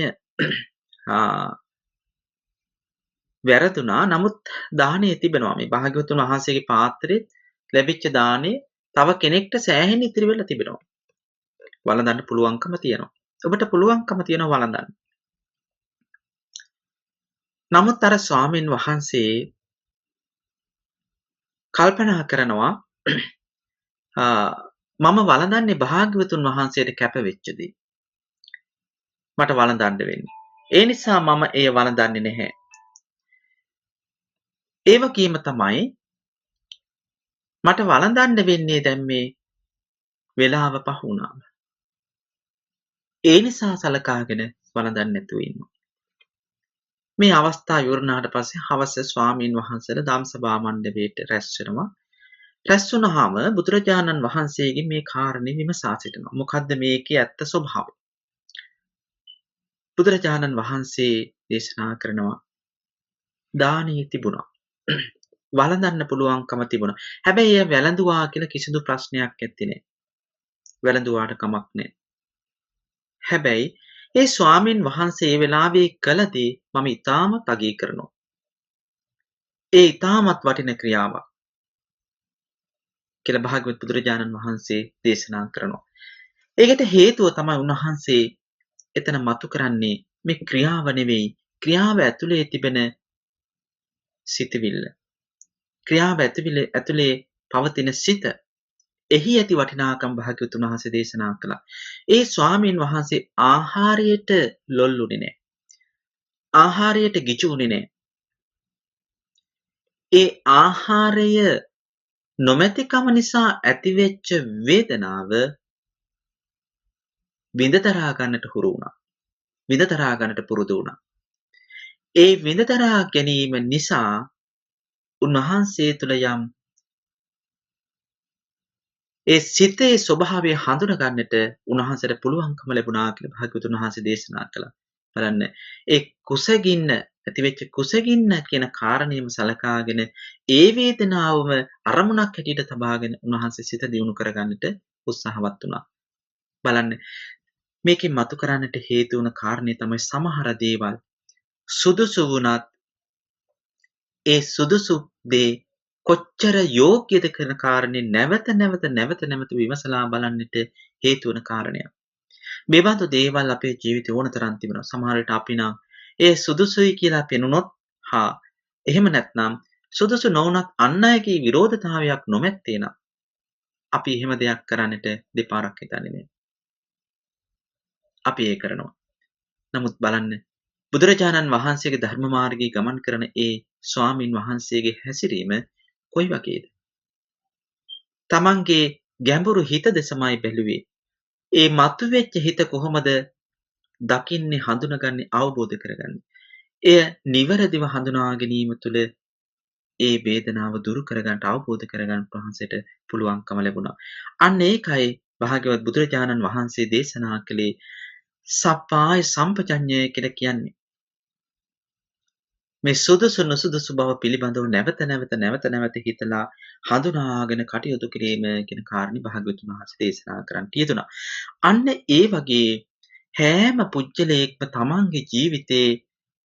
Speaker 1: වැරදුනා. නමුත් දාණය තිබෙනවා. මේ භාග්‍යවතුන් වහන්සේගේ පාත්‍රයේ ලැබිච්ච දාණය තව කෙනෙක්ට සෑහෙන ඉතිරි වෙලා තිබෙනවා. වළඳන්න පුළුවන්කම තියෙනවා. ඔබට පුළුවන්කම තියෙනවා වළඳන්න. නමුත් අර ස්වාමින් වහන්සේ කල්පනා කරනවා මම වළඳන්නේ භාග්‍යවතුන් වහන්සේට කැප වෙච්ච දේ. මට වළඳන්න වෙන්නේ. ඒ නිසා මම එය වළඳන්නේ නැහැ. ඒ වගේම තමයි මට වළඳන්න වෙන්නේ දැන් මේ වෙලාව පහ වුණාම. ඒ නිසා සලකාගෙන වළඳන්නේ නැතුව ඉන්නවා. මේ අවස්ථාව ඉවරනාට පස්සේ හවස ස්වාමීන් වහන්සේලා ධම්සභා මණ්ඩපයට රැස් වෙනවා. රැස් වුණාම බුදුරජාණන් වහන්සේගෙන් මේ කාරණේ විමසා සිටිනවා. මොකද්ද මේකේ ඇත්ත ස්වභාවය? බුදුරජාණන් වහන්සේ දේශනා කරනවා දානීය තිබුණා. වළඳන්න පුළුවන්කම තිබුණා. හැබැයි එය වැළඳුවා කියලා කිසිදු ප්‍රශ්නයක් ඇත්තේ නැහැ. වැළඳුවාට කමක් නැහැ. හැබැයි ඒ ස්වාමින් වහන්සේ ඒ වෙලාවේ කළ දේ මම ඉතාමත් අගය කරනවා. ඒ ඉතාමත් වටින ක්‍රියාවක් කියලා භාග්‍යවත් බුදුරජාණන් වහන්සේ දේශනා කරනවා. ඒකට හේතුව තමයි උන්වහන්සේ එතන මතු කරන්නේ මේ ක්‍රියාව නෙවෙයි, ක්‍රියාව ඇතුලේ තිබෙන සිතවිල්ල. ක්‍රියාව ඇතුලේ පවතින සිත. එහි ඇති වටිනාකම් භාග්‍යවතුන් වහන්සේ දේශනා කළා. ඒ ස්වාමීන් වහන්සේ ආහාරයට ලොල්ුනේ නැහැ. ආහාරයට ගිජුුනේ නැහැ. ඒ ආහාරය නොමැතිකම නිසා ඇතිවෙච්ච වේදනාව විඳතරා ගන්නට හුරු වුණා. විඳතරා ගන්නට පුරුදු වුණා. ඒ විඳතරා ගැනීම නිසා උන්වහන්සේ තුළ යම් ඒ සිතේ ස්වභාවය හඳුනා ගන්නට උන්වහන්සේට පුළුවන්කම ලැබුණා කියලා භාග්‍යවතුන් වහන්සේ දේශනා කළා. බලන්න ඒ කුසගින්න ඇතිවෙච්ච කුසගින්න කියන කාරණේම සලකාගෙන ඒ වේදනාවම අරමුණක් හැටියට තබාගෙන උන්වහන්සේ සිත දියුණු කරගන්නට උත්සාහවත් වුණා. බලන්න මේකෙන් මතු කරන්නට හේතු වුණ කාරණේ තමයි සමහර දේවල් සුදුසු වුණත් ඒ සුදුසු දේ කොච්චර යෝග්‍යද කරන කාරණේ නැවත නැවත විමසලා බලන්නට හේතු වන කාරණයක්. මේ බඳු දේවල් අපේ ජීවිතේ ඕන තරම් තිබෙනවා. සමහර විට අපි නම් ඒ සුදුසුයි කියලා පෙනුනොත් හා එහෙම නැත්නම් සුදුසු නොවුනත් අන් අයගේ විරෝධතාවයක් නොමැත්තේ නම් අපි එහෙම දෙයක් කරන්නට දෙපාරක් හිතන්නේ නැහැ. අපි ඒ කරනවා. නමුත් බලන්න බුදුරජාණන් වහන්සේගේ ධර්ම මාර්ගයේ ගමන් කරන ඒ ස්වාමින් වහන්සේගේ හැසිරීම කොයි වගේද? තමන්ගේ ගැඹුරු හිත දෙසමයි බැලුවේ. ඒ මතුවෙච්ච හිත කොහොමද දකින්නේ, හඳුනගන්නේ, අවබෝධ කරගන්නේ? එය නිවැරදිව හඳුනා ගැනීම තුළ ඒ වේදනාව දුරු කරගන්නට, අවබෝධ කරගන්න වහන්සේට පුළුවන්කම ලැබුණා. අන්න ඒකයි භාග්‍යවත් බුදුරජාණන් වහන්සේ දේශනා කළේ සප්පාය සම්පජඤ්ඤය කියලා කියන්නේ. මේ සුදුසු නුසුදුසු බව පිළිබඳව නැවත හිතලා හඳුනාගෙන කටයුතු කිරීම කියන කාරණේ භාග්‍යවතුන් වහන්සේ දේශනා කරන්නට යෙදුණා. අන්න ඒ වගේ හැම පුජ්‍යලයක්ම තමන්ගේ ජීවිතේ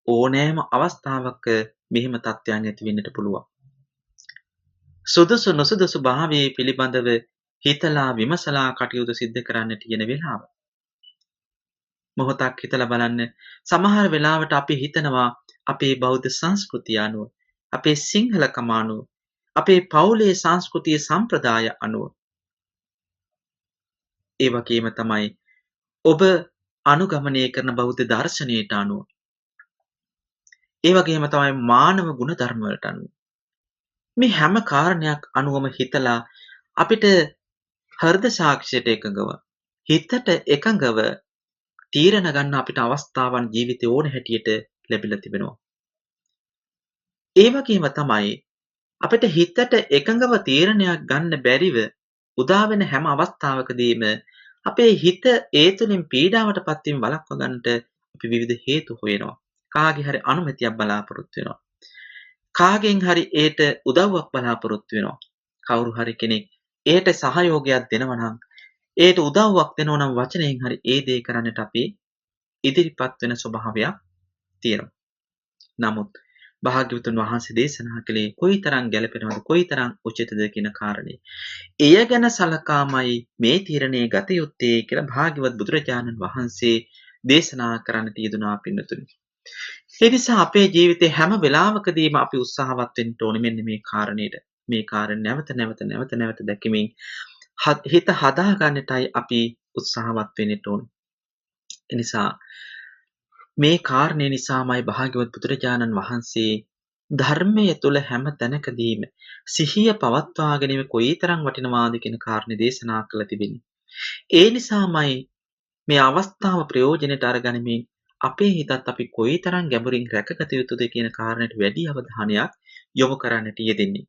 Speaker 1: ඕනෑම අවස්ථාවක මෙහෙම තත්ත්වයන් ඇති වෙන්නට පුළුවන්. සුදුසු නුසුදුසු භාවයේ පිළිබඳව හිතලා විමසලා කටයුතු සිද්ධ කරන්නට යන වෙලාව. මොහොතක් හිතලා බලන්න. සමහර වෙලාවට අපි හිතනවා අපේ බෞද්ධ සංස්කෘතිය අනුව, අපේ සිංහලකම අනුව, අපේ පවුලේ සංස්කෘතිය සම්ප්‍රදාය අනුව. ඒ වගේම තමයි ඔබ අනුගමනය කරන බෞද්ධ දර්ශනයට අනුව. ඒ වගේම තමයි මානව ගුණ ධර්ම වලට අනුව. මේ හැම කාරණයක් අනුවම හිතලා අපිට හෘද සාක්ෂියට එකඟව, හිතට එකඟව තීරණ ගන්න අපිට අවස්ථාවන් ජීවිතේ ඕන හැටියට ලැබිලා තිබෙනවා. ඒ වගේම තමයි අපිට හිතට එකඟව තීරණයක් ගන්න බැරිව උදා වෙන හැම අවස්ථාවකදීම අපේ හිත ඒ තුලින් පීඩාවට පත්වීම වළක්වා ගන්නට අපි විවිධ හේතු හොයනවා. කාගේ හරි අනුමැතියක් බලාපොරොත්තු වෙනවා. කාගෙන් හරි ඒට උදව්වක් බලාපොරොත්තු වෙනවා. කවුරු හරි කෙනෙක් ඒට සහයෝගයක් දෙනවා නම්, ඒට උදව්වක් දෙනවා නම් වචනයෙන් හරි ඒ දේ කරන්නට අපි ඉදිරිපත් වෙන ස්වභාවයක් තියෙනවා. නමුත් භාග්‍යවතුන් වහන්සේ දේශනා කළේ කොයිතරම් ගැළපෙනවද, කොයිතරම් උචිතද කියන කාරණේ. එය ගැන සලකාමයි මේ තීරණය ගත යුත්තේ කියලා භාග්‍යවත් බුදුරජාණන් වහන්සේ දේශනා කරන්නට යෙදුනා පින්නතුනි. ඒ නිසා අපේ ජීවිතේ හැම වෙලාවකදීම අපි උත්සාහවත් වෙන්න ඕනේ මෙන්න මේ කාරණේට. මේ කාරණේ නැවත දැකීමෙන් හිත හදා ගන්නටයි අපි උත්සාහවත් වෙන්න ඕනේ. ඒ නිසා මේ කාරණේ නිසාමයි භාග්‍යවත් බුදුරජාණන් වහන්සේ ධර්මයේ තුල හැම තැනකදීම සිහිය පවත්වා ගැනීම කොයිතරම් වටිනවාද කියන කාරණේ දේශනා කළ තිබෙන්නේ. ඒ නිසාමයි මේ අවස්ථාව ප්‍රයෝජනෙට අරගනිමින් අපේ හිතත් අපි කොයිතරම් ගැඹුරින් රැකගත යුතුද කියන කාරණයට වැඩි අවධානයක් යොමු කරන්නට යෙදෙන්නේ.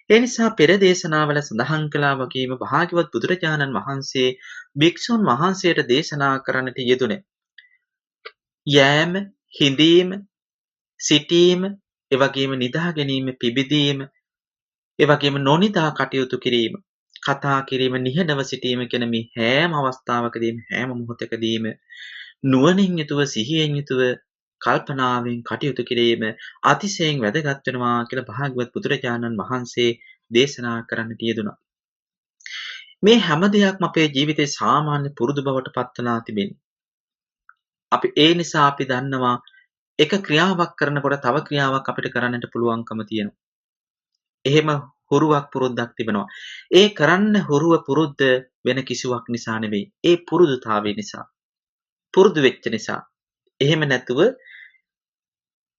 Speaker 1: ඒ නිසා පෙර දේශනාවල සඳහන් කළා වගේම භාග්‍යවත් බුදුරජාණන් වහන්සේ භික්ෂුන් වහන්සේට දේශනා කරන්නට යෙදුනේ යෑම, හිඳීම, සිටීම, එවැගේම නිදා ගැනීම, පිබිදීම, එවැගේම නොනිදා කටයුතු කිරීම, කතා කිරීම, නිහඬව සිටීම කියන මේ හැම අවස්ථාවකදීම, හැම මොහොතකදීම නුවණින් යුතුව, සිහියෙන් යුතුව, කල්පනාවෙන් කටයුතු කිරීම අතිශයින් වැදගත් වෙනවා කියලා භාග්‍යවත් බුදුරජාණන් වහන්සේ දේශනා කරන්නට යෙදුණා. මේ හැම දෙයක්ම අපේ ජීවිතේ සාමාන්‍ය පුරුදු බවට පත්වලා තිබෙනවා. අපි ඒ නිසා අපි දන්නවා එක ක්‍රියාවක් කරනකොට තව ක්‍රියාවක් අපිට කරන්නට පුළුවන්කම තියෙනවා. එහෙම හුරුවක් පුරුද්දක් තිබෙනවා. ඒ කරන්න හුරුව පුරුද්ද වෙන කිසිවක් නිසා නෙවෙයි. ඒ පුරුදුතාවය නිසා. පුරුදු වෙච්ච නිසා. එහෙම නැතුව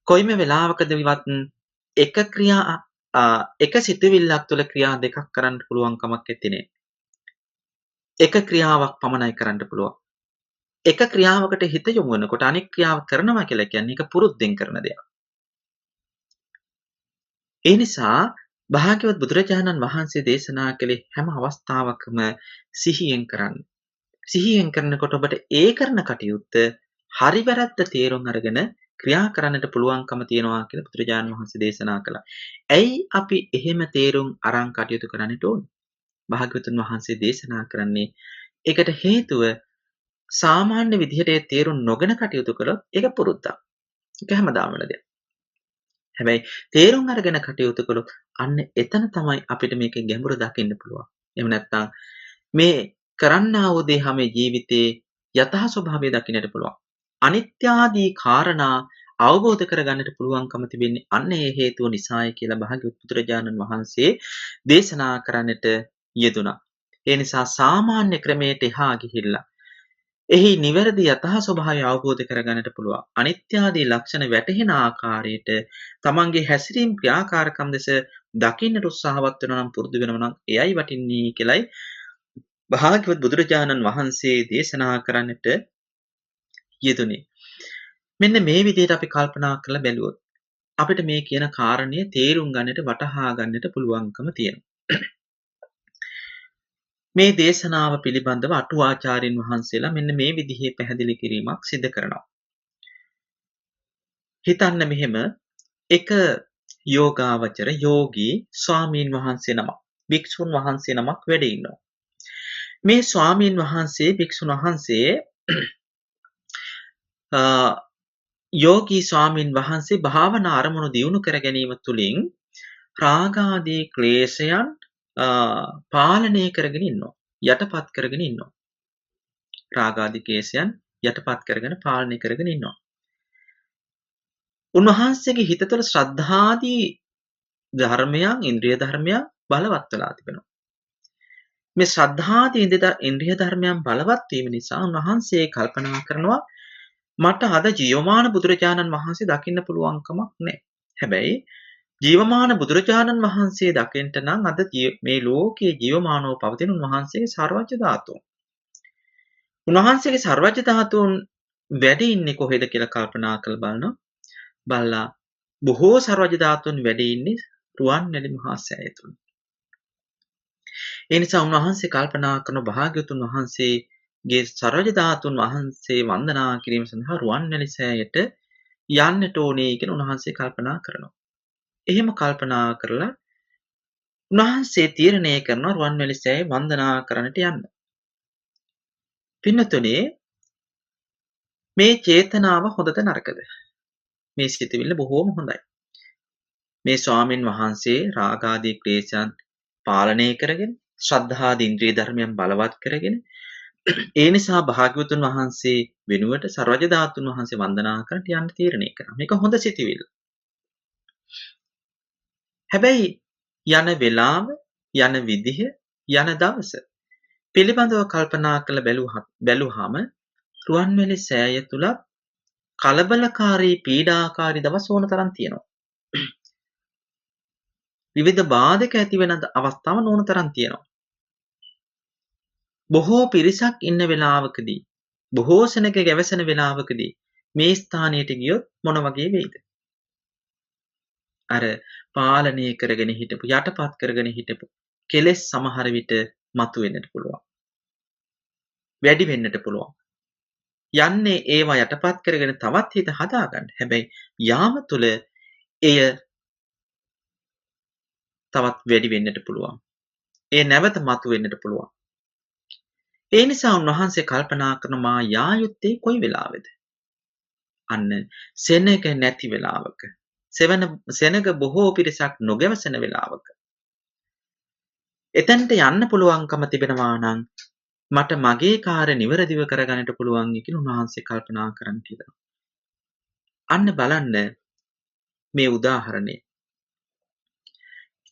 Speaker 1: කොයිම වෙලාවකදවත් එක සිතුවිල්ලක් තුළ ක්‍රියා දෙකක් කරන්න පුළුවන් කමක් නැත්තේ නේ. එක ක්‍රියාවක් පමණයි කරන්න පුළුවන්. එක ක්‍රියාවකට හිත යොමු වෙනකොට අනෙක් ක්‍රියාව කරනවා කියලා කියන්නේ ඒක පුරුද්දෙන් කරන දෙයක්. ඒ නිසා භාග්‍යවත් බුදුරජාණන් වහන්සේ දේශනා කළේ හැම අවස්ථාවකම සිහියෙන් කරන්න. සිහියෙන් කරනකොට ඔබට ඒ කරන කටයුත්ත හරි වැරද්ද තේරුම් අරගෙන ක්‍රියා කරන්නට පුළුවන්කම තියෙනවා කියලා බුදුරජාණන් වහන්සේ දේශනා කළා. ඇයි අපි එහෙම තේරුම් අරන් කටයුතු කරන්නට ඕනේ? භාග්‍යවතුන් වහන්සේ දේශනා කරන්නේ ඒකට හේතුව සාමාන්‍ය විදිහට ඒ තේරුම් නොගෙන කටයුතු කළොත් ඒක පුරුද්දක්. ඒක හැමදාම වෙන දෙයක්. හැබැයි තේරුම් අරගෙන කටයුතු කළොත් අන්න එතන තමයි අපිට මේකේ ගැඹුර දකින්න පුළුවන්. එහෙම නැත්නම් මේ කරන්නා වූ දේ හැම ජීවිතේ යථා ස්වභාවය දකින්නට පුළුවන්. අනිත්‍ය ආදී කාරණා අවබෝධ කරගන්නට පුළුවන්කම තිබෙන්නේ අන්න ඒ හේතුව නිසායි කියලා භාග්‍යවතුන් බුදුරජාණන් වහන්සේ දේශනා කරන්නට යෙදුණා. ඒ නිසා සාමාන්‍ය ක්‍රමයට එහා ගිහිල්ලා එහි නිවැරදි යථා ස්වභාවය අවබෝධ කරගන්නට පුළුවන්. අනිත්‍ය ආදී ලක්ෂණ වැටහෙන ආකාරයට තමන්ගේ හැසිරීම් ක්‍රියාකාරකම් දෙස දකින්නට උත්සාහවත් වෙනවා නම් පුරුදු වෙනවා නම් එයයි වටින්නේ කියලයි භාග්‍යවත් බුදුරජාණන් වහන්සේ දේශනා කරන්නට යෙදුනේ. මෙන්න මේ විදිහට අපි කල්පනා කරලා බැලුවොත් අපිට මේ කියන කාරණය තේරුම් ගන්නට වටහා ගන්නට පුළුවන්කම තියෙනවා. මේ දේශනාව පිළිබඳව අටුවාචාර්යින් වහන්සේලා මෙන්න මේ විදිහේ පැහැදිලි කිරීමක් සිදු කරනවා. හිතන්න මෙහෙම එක යෝගාවචර යෝගී ස්වාමීන් වහන්සේ නමක් භික්ෂුන් වහන්සේ නමක් වැඩ ඉන්නවා. මේ ස්වාමීන් වහන්සේ භික්ෂුන් වහන්සේ යෝගී ස්වාමීන් වහන්සේ භාවනා අරමුණු දියුණු කර ගැනීම තුළින් රාගාදී ක්ලේශයන් පාලනය කරගෙන ඉන්නවා. යටපත් කරගෙන ඉන්නවා. රාගාදී ක්ලේශයන් යටපත් කරගෙන පාලනය කරගෙන ඉන්නවා. උන්වහන්සේගේ හිත තුළ ශ්‍රද්ධාදී ධර්මයන්, ඉන්ද්‍රිය ධර්මයන් බලවත් වෙලා තිබෙනවා. මේ ශ්‍රද්ධාදී ඉන්ද්‍රිය ධර්මයන් බලවත් වීම නිසා උන්වහන්සේ කල්පනා කරනවා මට අද ජීවමාන බුදුරජාණන් වහන්සේ දකින්න පුළුවන් කමක් නැහැ. හැබැයි ජීවමාන බුදුරජාණන් වහන්සේ දකින්න නම් අද මේ ලෝකයේ ජීවමානව පවතින උන්වහන්සේගේ සර්වජ්‍ය ධාතුන්. උන්වහන්සේගේ සර්වජ්‍ය ධාතුන් වැඩ ඉන්නේ කොහෙද කියලා කල්පනා කරලා බලනවා. බලලා බොහෝ සර්වජ්‍ය ධාතුන් වැඩ ඉන්නේ රුවන්වැලි මහා සෑය තුල. ඒ නිසා උන්වහන්සේ කල්පනා කරන භාග්‍යවතුන් වහන්සේගේ සර්වජ්‍ය ධාතුන් වහන්සේ වන්දනා කිරීම සඳහා රුවන්වැලි සෑයට යන්නට ඕනේ කියන උන්වහන්සේ කල්පනා කරනවා. එහෙම කල්පනා කරලා උන්වහන්සේ තීරණය කරනවා රුවන්වැලි සෑය වන්දනා කරන්නට යන්න. පින්නතුනේ මේ චේතනාව හොඳද නරකද? මේ සිතවිල්ල බොහෝම හොඳයි. මේ ස්වාමින් වහන්සේ රාගාදී ක්ලේශයන් පාලනය කරගෙන ශ්‍රද්ධාදී ඉන්ද්‍රිය ධර්මයන් බලවත් කරගෙන ඒ නිසා භාග්‍යවතුන් වහන්සේ වෙනුවට සර්වජ්‍ය ධාතුන් වහන්සේ වන්දනා කරන්නට යන්න තීරණය කරනවා. මේක හොඳ සිතවිල්ල. හැබැයි යන වෙලාව, යන විදිහ, යන දවස පිළිබඳව කල්පනා කරලා බැලුවාම රුවන්වැලි සෑය තුල කලබලකාරී පීඩාකාරී දවස් ඕන තරම් තියෙනවා. විවිධ බාධක ඇති වෙන අවස්ථාව ඕන තරම් තියෙනවා. බොහෝ පිරිසක් ඉන්න වෙලාවකදී, බොහෝ සෙනඟ ගැවසෙන වෙලාවකදී මේ ස්ථානයට ගියොත් මොන වගේ වෙයිද? අර පාලනය කරගෙන හිටපු, යටපත් කරගෙන හිටපු කෙලෙස් සමහර විට මතුවෙන්නට පුළුවන්. වැඩි වෙන්නට පුළුවන්. යන්නේ ඒවා යටපත් කරගෙන තවත් හිත හදාගන්න. හැබැයි යාම තුල එය තවත් වැඩි වෙන්නට පුළුවන්. ඒ නැවත මතුවෙන්නට පුළුවන්. ඒ නිසා උන්වහන්සේ කල්පනා කරන මා යා යුත්තේ කොයි වෙලාවෙද? අන්න සෙනග නැති වෙලාවක. සෙනග බොහෝ පිරිසක් නොගැවසෙන වෙලාවක. එතනට යන්න පුළුවන්කම තිබෙනවා නම් මට මගේ කාර්ය නිවැරදිව කරගන්නට පුළුවන් කියලා උන්වහන්සේ කල්පනා කරන් කියලා. අන්න බලන්න මේ උදාහරණය.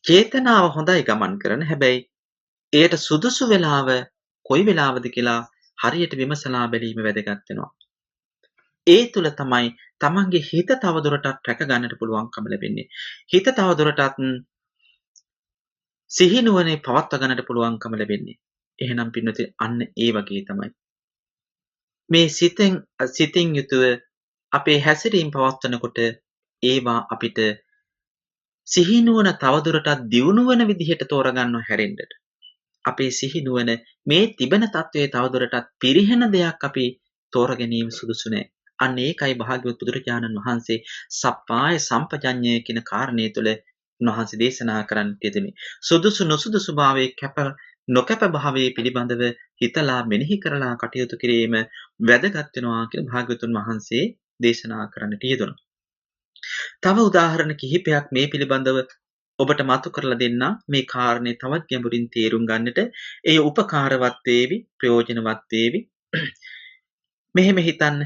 Speaker 1: චේතනාව හොඳයි ගමන් කරන හැබැයි එයට සුදුසු වෙලාව කොයි වෙලාවද කියලා හරියට විමසලා බැලීම වැදගත් වෙනවා. ඒ තුල තමයි තමන්ගේ හිත තවදුරටත් රැක ගන්නට පුළුවන්කම ලැබෙන්නේ. හිත තවදුරටත් සිහිනුවනේ පවත්වා ගන්නට පුළුවන්කම ලැබෙන්නේ. එහෙනම් පින්නතේ අන්න ඒ වගේ තමයි. මේ සිතින් යුතුව අපේ හැසිරීම පවත්වනකොට ඒවා අපිට සිහිනුවන තවදුරටත් දියුණු වෙන විදිහට තෝරගන්නව හැරෙන්නට. අපේ සිහිනුවන මේ තිබෙන තත්වයේ තවදුරටත් පිරිහෙන දෙයක් අපි තෝර ගැනීම සුදුසු නෑ. අන්න ඒකයි භාග්‍යවත් බුදුරජාණන් වහන්සේ සප්පාය සම්පජඤ්ඤය කියන කාරණේ තුළ උන්වහන්සේ දේශනා කරන්නට යෙදුනේ. සුදුසු නොසුදුසු භාවයේ නොකැප භාවයේ පිළිබඳව හිතලා මෙනෙහි කරලා කටයුතු කිරීම වැදගත් වෙනවා කියලා භාග්‍යවතුන් වහන්සේ දේශනා කරන්නට යෙදුණා. තව උදාහරණ කිහිපයක් මේ පිළිබඳව ඔබට මතු කරලා දෙන්න මේ කාරණේ තවත් ගැඹුරින් තේරුම් ගන්නට එය උපකාරවත් වේවි, ප්‍රයෝජනවත් වේවි. මෙහෙම හිතන්න.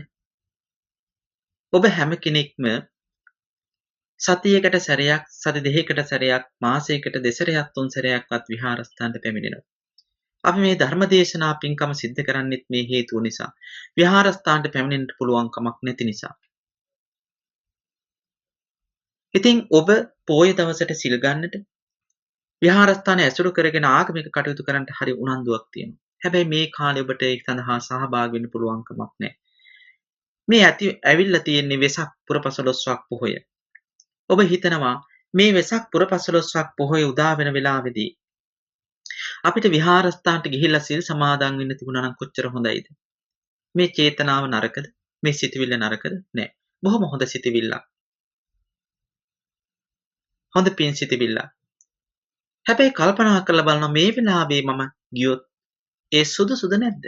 Speaker 1: ඔබ හැම කෙනෙක්ම සතියකට සැරයක්, සති දෙකකට සැරයක්, මාසයකට දෙසරයක්, තුන් සැරයක්වත් විහාරස්ථානට පැමිණෙනවා. අපි මේ ධර්ම දේශනා පින්කම සිද්ධ කරන්නෙත් මේ හේතුව නිසා. විහාරස්ථානට පැමිණෙන්න පුළුවන් කමක් නැති නිසා. ඉතින් ඔබ පොය දවසට සිල් ගන්නට විහාරස්ථානය ඇසුරු කරගෙන ආගමික කටයුතු කරන්න හරි උනන්දුවක් තියෙනවා. හැබැයි මේ කාලේ ඔබට ඒ සඳහා සහභාගී වෙන්න පුළුවන් කමක් නැහැ. මේ ඇවිල්ලා තියෙන්නේ වෙසක් පුරපසළොස්වක් පොහොය. ඔබ හිතනවා මේ වෙසක් පුරපසළොස්වක් පොහොය උදා වෙන වෙලාවේදී අපිට විහාරස්ථානට ගිහිල්ලා සිල් සමාදන් වෙන්න තිබුණා නම් කොච්චර හොඳයිද? මේ චේතනාව නරකද? මේ සිතවිල්ල නරකද? නෑ. බොහොම හොඳ සිතවිල්ලක්. හොඳ පින් සිතවිල්ලක්. හැබැයි කල්පනා කරලා බලනවා මේ වෙලාවේ මම ගියොත් ඒ සුදුසුද නැද්ද?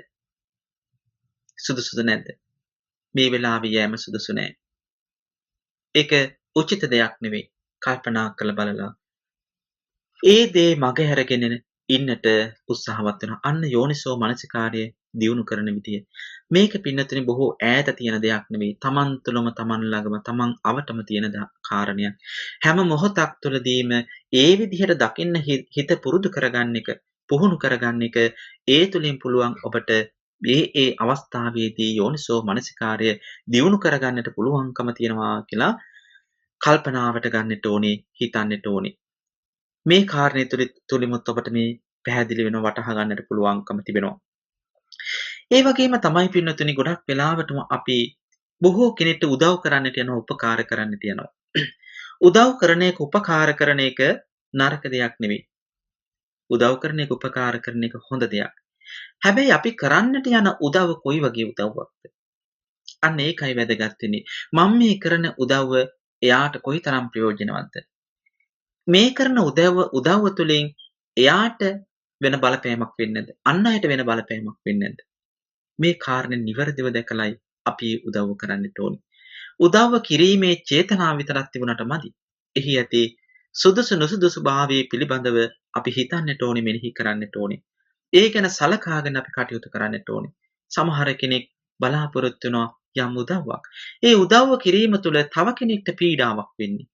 Speaker 1: සුදුසුද නැද්ද? මේ වෙලාවේ යෑම සුදුසු නෑ. ඒක උචිත දෙයක් නෙවෙයි. කල්පනා කරලා බලලා ඒ දේ මගහැරගෙන ඉන්නට උත්සාහවත් වෙනවා. අන්න යෝනිසෝ මනසිකාර්යය දියුණු කරන විදිය. මේක පින්නතුනි බොහෝ ඈත තියෙන දෙයක් නෙවෙයි. තමන් තුළම තමන් ළඟම තමන් අවටම තියෙන කාරණයක්. හැම මොහොතක් තුළදීම ඒ විදිහට දකින්න හිත පුරුදු කරගන්න එක, පුහුණු කරගන්න එක ඒ තුලින් පුළුවන් ඔබට ඒ අවස්ථාවේදී යෝනිසෝ මනසිකාර්යය දියුණු කරගන්නට පුළුවන්කම තියෙනවා කියලා කල්පනාවට ගන්නට ඕනේ, හිතන්නට ඕනේ. මේ කාරණේ තුලිමුත් ඔබට මේ පැහැදිලි වෙනව වටහා ගන්නට පුළුවන්කම තිබෙනවා. ඒ වගේම තමයි පින්නතුනි ගොඩක් වෙලාවටම අපි බොහෝ කෙනෙක්ට උදව් කරන්නට යනවා, උපකාර කරන්නට යනවා. උදව් කරන එක, උපකාර කරන එක නරක දෙයක් නෙවෙයි. උදව් කරන එක, උපකාර කරන එක හොඳ දෙයක්. හැබැයි අපි කරන්නට යන උදව්ව කොයි වගේ උදව්වක්ද? අන්න ඒකයි වැදගත් වෙන්නේ. මම මේ කරන උදව්ව එයාට කොයිතරම් ප්‍රයෝජනවත්ද? මේ කරන උදව්ව තුළින් එයාට වෙන බලපෑමක් වෙන්නේ නැද්ද? අන් අයට වෙන බලපෑමක් වෙන්නේ නැද්ද? මේ කාරණේ නිවැරදිව දැකලයි අපි උදව්ව කරන්නට ඕනේ. උදව්ව කිරීමේ චේතනාව විතරක් තිබුණාට මදි. එහි ඇති සුදුසු නුසුදුසු භාවයේ පිළිබඳව අපි හිතන්නට ඕනේ, මෙනෙහි කරන්නට ඕනේ. ඒ ගැන සලකාගෙන අපි කටයුතු කරන්නට ඕනේ. සමහර කෙනෙක් බලාපොරොත්තු වෙනවා යම් උදව්වක්. ඒ උදව්ව කිරීම තුළ තව කෙනෙක්ට පීඩාවක් වෙන්නේ.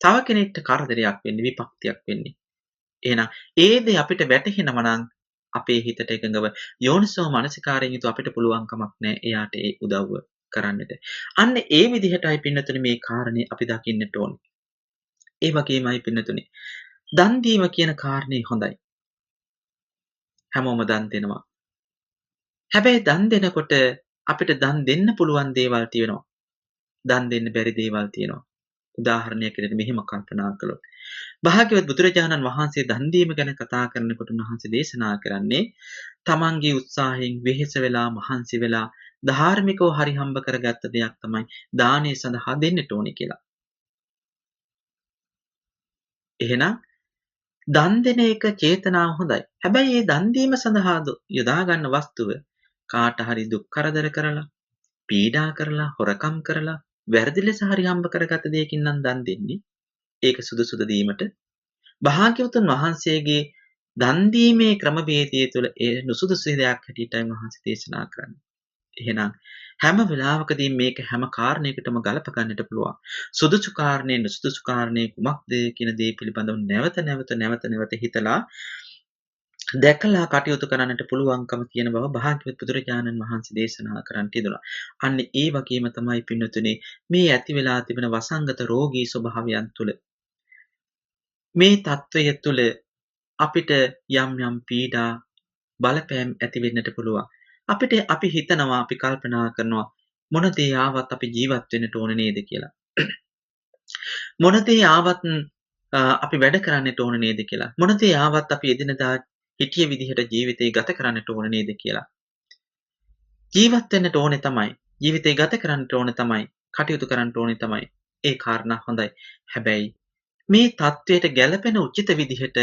Speaker 1: තව කෙනෙක්ට කරදරයක් වෙන්නේ, විපක්තියක් වෙන්නේ. එහෙනම් ඒ දේ අපිට වැටහෙනවා නම් අපේ හිතට එකඟව යෝනිසෝ මනසිකාරයෙන් යුතුව අපිට පුළුවන් කමක් නැහැ එයාට ඒ උදව්ව කරන්නට. අන්න ඒ විදිහටයි පින්නතුනි මේ කාරණේ අපි දකින්නට ඕනේ. ඒ වගේමයි පින්නතුනි දන් දීම කියන කාරණේ හොඳයි. හැමෝම දන් දෙනවා. හැබැයි දන් දෙනකොට අපිට දන් දෙන්න පුළුවන් දේවල් තියෙනවා. දන් දෙන්න බැරි දේවල් තියෙනවා. උදාහරණයක් විදිහට මෙහෙම කල්පනා කළොත් භාග්‍යවත් බුදුරජාණන් වහන්සේ දන් දීම ගැන කතා කරනකොට උන්වහන්සේ දේශනා කරන්නේ තමන්ගේ උත්සාහයෙන් වෙහෙස වෙලා මහන්සි වෙලා ධාර්මිකව හරි හම්බ කරගත්ත දෙයක් තමයි දානය සඳහා දෙන්නට ඕනේ කියලා. එහෙනම් දන් දෙන එක චේතනාව හොඳයි. හැබැයි මේ දන් දීම සඳහා යොදා ගන්න වස්තුව කාට හරි දුක් කරදර කරලා, පීඩා කරලා, හොරකම් කරලා, වැරදි ලෙස හරි හම්බ කරගත්ත දෙයකින් නම් දන් දෙන්නේ. ඒක සුදුසුද දීමට? භාග්‍යවතුන් වහන්සේගේ දන් දීමේ ක්‍රමවේදය තුළ ඒ නුසුදුසු දෙයක් හැටියටයි වහන්සේ දේශනා කරන්නේ. එහෙනම් හැම වෙලාවකදී මේක හැම කාරණයකටම ගලප ගන්නට පුළුවන්. සුදුසු කාරණේ නුසුදුසු කාරණේ කුමක්ද කියන දේ පිළිබඳව නැවත හිතලා දැකලා කටයුතු කරන්නට පුළුවන්කම තියෙන බව භාග්‍යවත් බුදුරජාණන් වහන්සේ දේශනා කරන්නට යෙදුණා. අන්න ඒ වගේම තමයි පින්නතුනේ මේ ඇති වෙලා තිබෙන වසංගත රෝගී ස්වභාවයන් තුළ මේ తত্ত্বය තුළ අපිට යම් පීඩා බලපෑම් ඇති වෙන්නට පුළුවන්. අපි හිතනවා, අපි කල්පනා කරනවා මොන දේ ආවත් අපි ජීවත් වෙන්නට ඕන නේද කියලා. මොන දේ ආවත් අපි වැඩ කරන්නට ඕන නේද කියලා. මොන දේ ආවත් අපි එදිනදා හිටිය විදිහට ජීවිතේ ගත කරන්නට ඕන නේද කියලා. ජීවත් වෙන්නට ඕනේ තමයි. ජීවිතේ ගත කරන්නට ඕනේ තමයි. කටයුතු කරන්නට ඕනේ තමයි. ඒ කාරණා හොඳයි. හැබැයි මේ தത്വයට ගැළපෙන උචිත විදිහට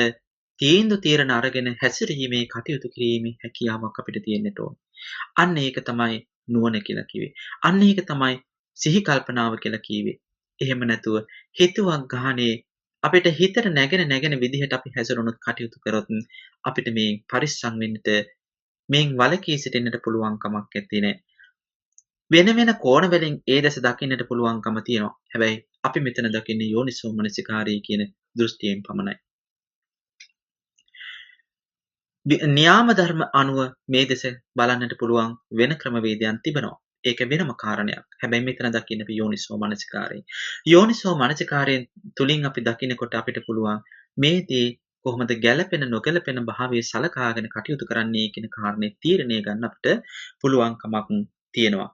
Speaker 1: තීරණ අරගෙන හැසිරීමේ කටයුතු කිරීමේ හැකියාවක් අපිට තියෙන්නට ඕන. අන්න ඒක තමයි නුවණ කියලා කිව්වේ. අන්න ඒක තමයි සිහි කල්පනාව කියලා කිව්වේ. එහෙම නැතුව හිතුවක් ගහනේ අපිට හිතට නැගෙන විදිහට අපි හැසිරුණොත් කටයුතු කරොත් අපිට මේ පරිස්සම් වෙන්නට මේන් වලකී සිටින්නට පුළුවන් කමක් නැත්තේ. වෙන වෙන කෝණ වලින් ඒ දැස දකින්නට පුළුවන්කම තියෙනවා. හැබැයි අපි මෙතන දකින්නේ යෝනිසෝ මනසිකාරී කියන දෘෂ්ටියෙන් පමණයි. න්‍යාම ධර්ම අනුව මේ දෙස බලන්නට පුළුවන් වෙන ක්‍රමවේදයන් තිබෙනවා. ඒක වෙනම කාරණයක්. හැබැයි මෙතන දකින්න අපි යෝනිසෝ මනසිකාරයෙන්. යෝනිසෝ මනසිකාරයෙන් තුලින් අපි දකින්නකොට අපිට පුළුවන් මේ දේ කොහොමද ගැළපෙන නොගැළපෙන භාවයේ සලකාගෙන කටයුතු කරන්නේ කියන කාරණේ තීරණය ගන්න අපිට පුළුවන්කමක් තියෙනවා.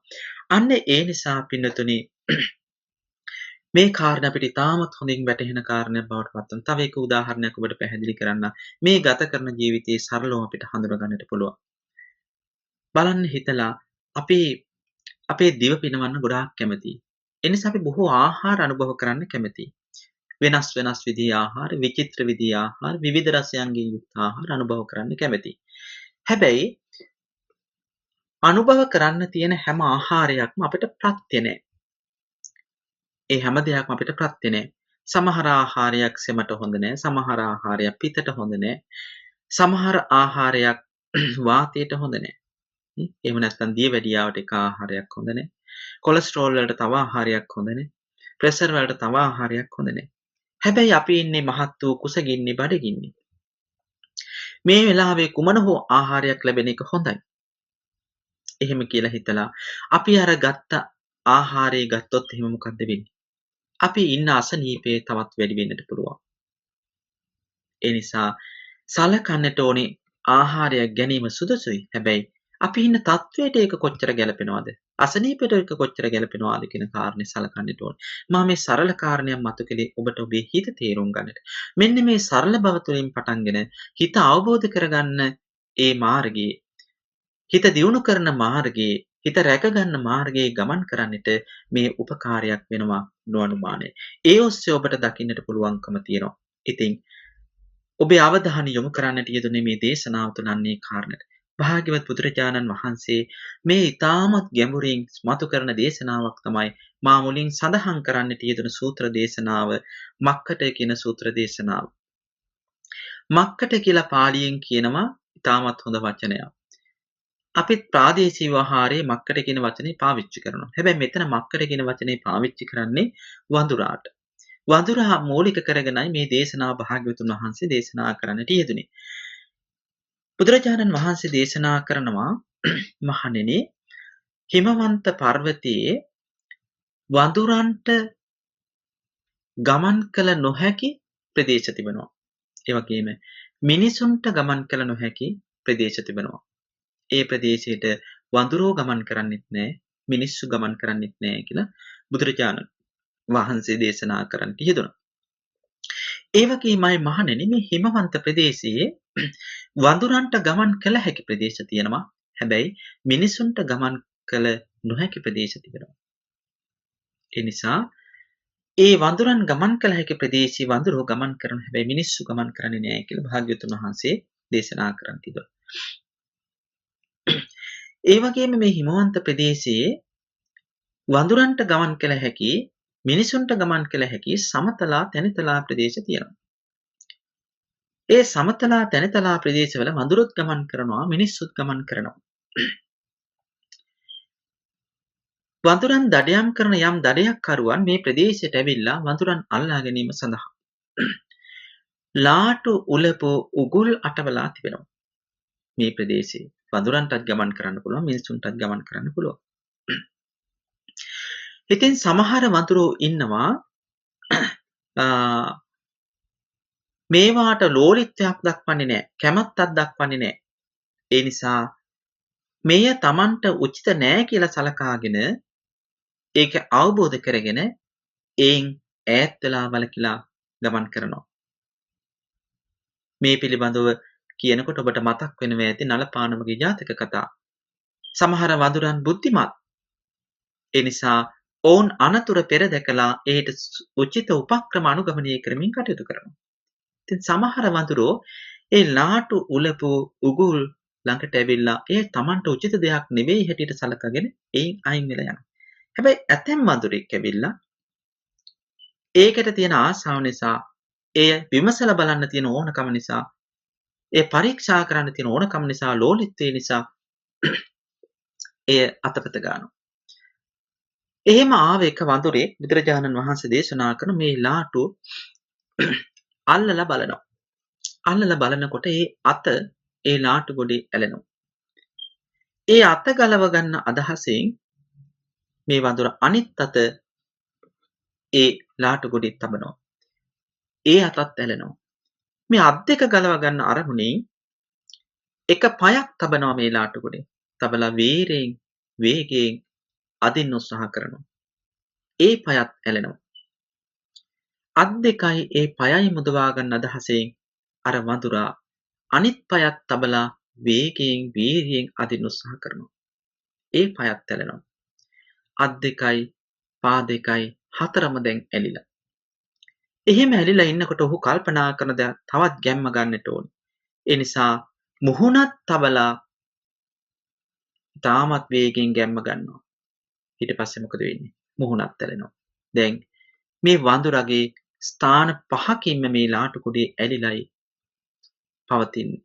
Speaker 1: අන්න ඒ නිසා පින්නතුනි මේ කාරණා අපිට ඉතාමත් හොඳින් වැටහෙන කාරණයක් බවට පත් වෙනවා. තව එක උදාහරණයක් ඔබට පැහැදිලි කරන්න. මේ ගත කරන ජීවිතයේ සරලව අපිට හඳුනා ගන්නට පුළුවන්. බලන්න හිතලා අපි අපේ දිව පිනවන්න ගොඩාක් කැමතියි. ඒ නිසා අපි බොහෝ ආහාර අනුභව කරන්න කැමතියි. වෙනස් වෙනස් විදිහේ ආහාර, විචිත්‍ර විදිහේ ආහාර, විවිධ රසයන්ගෙන් යුක්ත ආහාර අනුභව කරන්න කැමතියි. හැබැයි අනුභව කරන්න තියෙන හැම ආහාරයක්ම අපිට ප්‍රත්‍ය නැහැ. ඒ හැම දෙයක්ම අපිට ප්‍රත්‍ය නැහැ. සමහර ආහාරයක් සෙමට හොඳ නැහැ. සමහර ආහාරයක් පිතට හොඳ නැහැ. සමහර ආහාරයක් වාතයට හොඳ නැහැ. එහෙම නැත්නම් දියවැඩියාවට එක ආහාරයක් හොඳ නැහැ. කොලෙස්ටරෝල් වලට තව ආහාරයක් හොඳ නැහැ. ප්‍රෙෂර් වලට තව ආහාරයක් හොඳ නැහැ. හැබැයි අපි ඉන්නේ මහත් වූ කුසගින්නේ බඩගින්නේ. මේ වෙලාවේ කුමන හෝ ආහාරයක් ලැබෙන එක හොඳයි. එහෙම කියලා හිතලා අපි අර ගත්ත ආහාරය ගත්තොත් එහෙම මොකද්ද වෙන්නේ? අපි ඉන්න අසනීපේ තවත් වැඩි වෙන්නට පුළුවන්. ඒ නිසා සලකන්නට ඕනේ ආහාරයක් ගැනීම සුදුසුයි. හැබැයි අපි ඉන්න තත්වයට ඒක කොච්චර ගැලපෙනවද? අසනීපයට ඒක කොච්චර ගැලපෙනවද කියන කාරණේ සලකන්නට ඕනේ. මම මේ සරල කාරණයක් මතු කළේ ඔබට ඔබේ හිත තේරුම් ගන්නට. මෙන්න මේ සරල බව තුළින් පටන්ගෙන හිත අවබෝධ කරගන්න ඒ මාර්ගයේ හිත දියුණු කරන මාර්ගයේ හිත රැකගන්න මාර්ගයේ ගමන් කරන්නට මේ උපකාරයක් වෙනවා නොඅනුමානය. ඒ ඔස්සේ ඔබට දකින්නට පුළුවන්කම තියෙනවා. ඉතින් ඔබේ අවධානය යොමු කරන්නට යෙදුනේ මේ දේශනාව තුළන්නේ කාරණට. භාග්‍යවත් බුදුරජාණන් වහන්සේ මේ ඊටමත් ගැඹුරින් මතු කරන දේශනාවක් තමයි මා මුලින් සඳහන් කරන්නට යෙදුණු සූත්‍ර දේශනාව මක්කට කියන සූත්‍ර දේශනාව. මක්කට කියලා පාලියෙන් කියනවා ඊටමත් හොඳ වචනයක්. අපිත් ප්‍රාදේශීය ආහාරයේ මක්කට කියන වචනේ පාවිච්චි කරනවා. හැබැයි මෙතන මක්කට කියන වචනේ පාවිච්චි කරන්නේ වඳුරාට. වඳුරා මූලික කරගෙනයි මේ දේශනාව භාග්‍යවතුන් වහන්සේ දේශනා කරන්නට යෙදුනේ. බුදුරජාණන් වහන්සේ දේශනා කරනවා මහණෙනි හිමවන්ත පර්වතයේ වඳුරන්ට ගමන් කළ නොහැකි ප්‍රදේශ තිබෙනවා. ඒ වගේම මිනිසුන්ට ගමන් කළ නොහැකි ප්‍රදේශ තිබෙනවා. ඒ ප්‍රදේශයට වඳුරෝ ගමන් කරන්නෙත් නැහැ, මිනිස්සු ගමන් කරන්නෙත් නැහැ කියලා බුදුරජාණන් වහන්සේ දේශනා කරන්නට යෙදුණා. ඒ වගේමයි මහණෙනි මේ හිමවන්ත ප්‍රදේශයේ වඳුරන්ට ගමන් කළ හැකි ප්‍රදේශ තියෙනවා. හැබැයි මිනිසුන්ට ගමන් කළ නොහැකි ප්‍රදේශ තිබෙනවා. ඒ නිසා ඒ වඳුරන් ගමන් කළ හැකි ප්‍රදේශයේ වඳුරෝ ගමන් කරන හැබැයි මිනිස්සු ගමන් කරන්නේ නැහැ කියලා භාග්‍යවතුන් වහන්සේ දේශනා කරන් තිබෙනවා. ඒ වගේම මේ හිමවන්ත ප්‍රදේශයේ වඳුරන්ට ගමන් කළ හැකි මිනිසුන්ට ගමන් කළ හැකි සමතලා තැනිතලා ප්‍රදේශ තියෙනවා. ඒ සමතලා තැනිතලා ප්‍රදේශවල වඳුරුත් ගමන් කරනවා මිනිස්සුත් ගමන් කරනවා. වඳුරන් දඩයම් කරන යම් දඩයක් කරුවන් මේ ප්‍රදේශයට ඇවිල්ලා වඳුරන් අල්ලා ගැනීම සඳහා ලාටු උලපු උගුල් අටවලා තිබෙනවා. මේ ප්‍රදේශයේ වඳුරන්ටත් ගමන් කරන්න පුළුවන් මිනිසුන්ටත් ගමන් කරන්න පුළුවන්. ඉතින් සමහර වඳුරෝ ඉන්නවා මේවාට ලෝලිත්වයක් දක්වන්නේ නැහැ, කැමැත්තක් දක්වන්නේ නැහැ. ඒ නිසා මෙය Tamanට උචිත නැහැ කියලා සලකාගෙන ඒක අවබෝධ කරගෙන එයින් ඈත් වෙලා බලකිලා ගමන් කරනවා. මේ පිළිබඳව කියනකොට ඔබට මතක් වෙනවා ඇති නලපානමගේ ජාතක කතා. සමහර වඳුරන් බුද්ධිමත්. ඒ නිසා ඔවුන් අනතුර පෙර දැකලා ඒට උචිත උපක්‍රම අනුගමනය කරමින් කටයුතු කරනවා. ඉතින් සමහර වඳුරෝ ඒ ලාටු උලපු උගුල් ළඟට ඇවිල්ලා ඒ Tamanට උචිත දෙයක් නෙවෙයි හැටියට සලකගෙන එයින් අයින් වෙලා යනවා. හැබැයි ඇතැම් වඳුරෙක් ඇවිල්ලා ඒකට තියෙන ආසාව නිසා එය විමසලා බලන්න තියෙන ඕනකම නිසා ඒ පරීක්ෂා කරන්න තියෙන ඕනකම නිසා ලෝලිත්වය නිසා එය අතපත ගන්නවා. එහෙම ආව එක වඳුරේ බුදුරජාණන් වහන්සේ දේශනා කරන මේ ලාටුව අල්ලලා බලනවා. අල්ලලා බලනකොට ඒ අත ඒ ලාටු ගොඩේ ඇලෙනවා. ඒ අත ගලව ගන්න අදහසෙන් මේ වඳුර අනිත් අත ඒ ලාටු ගොඩේ තබනවා. ඒ අතත් ඇලෙනවා. මේ අත් දෙක ගලව ගන්න අරමුණින් එක පයක් තබනවා මේ ලාටු ගොඩේ. තබලා වේගයෙන් අදින්න උත්සාහ කරනවා. ඒ පයත් ඇලෙනවා. අත් දෙකයි ඒ පයයි මුදවා ගන්න අදහසෙන් අර වඳුරා අනිත් පයත් තබලා වීරියෙන් අදින්න උත්සාහ කරනවා. ඒ පයත් ඇලෙනවා. අත් දෙකයි පා දෙකයි හතරම දැන් ඇලිලා. එහෙම ඇලිලා ඉන්නකොට ඔහු කල්පනා කරන දේ තවත් ගැම්ම ගන්නට ඕනේ. ඒ නිසා මුහුණත් තබලා තාමත් වේගෙන් ගැම්ම ගන්නවා. ඊට පස්සේ මොකද වෙන්නේ? මුහුණත් ඇලෙනවා. දැන් මේ වඳුරගේ ස්ථාන පහකින්ම මේ ලාටු කුඩේ ඇලිලයි පවතින්නේ.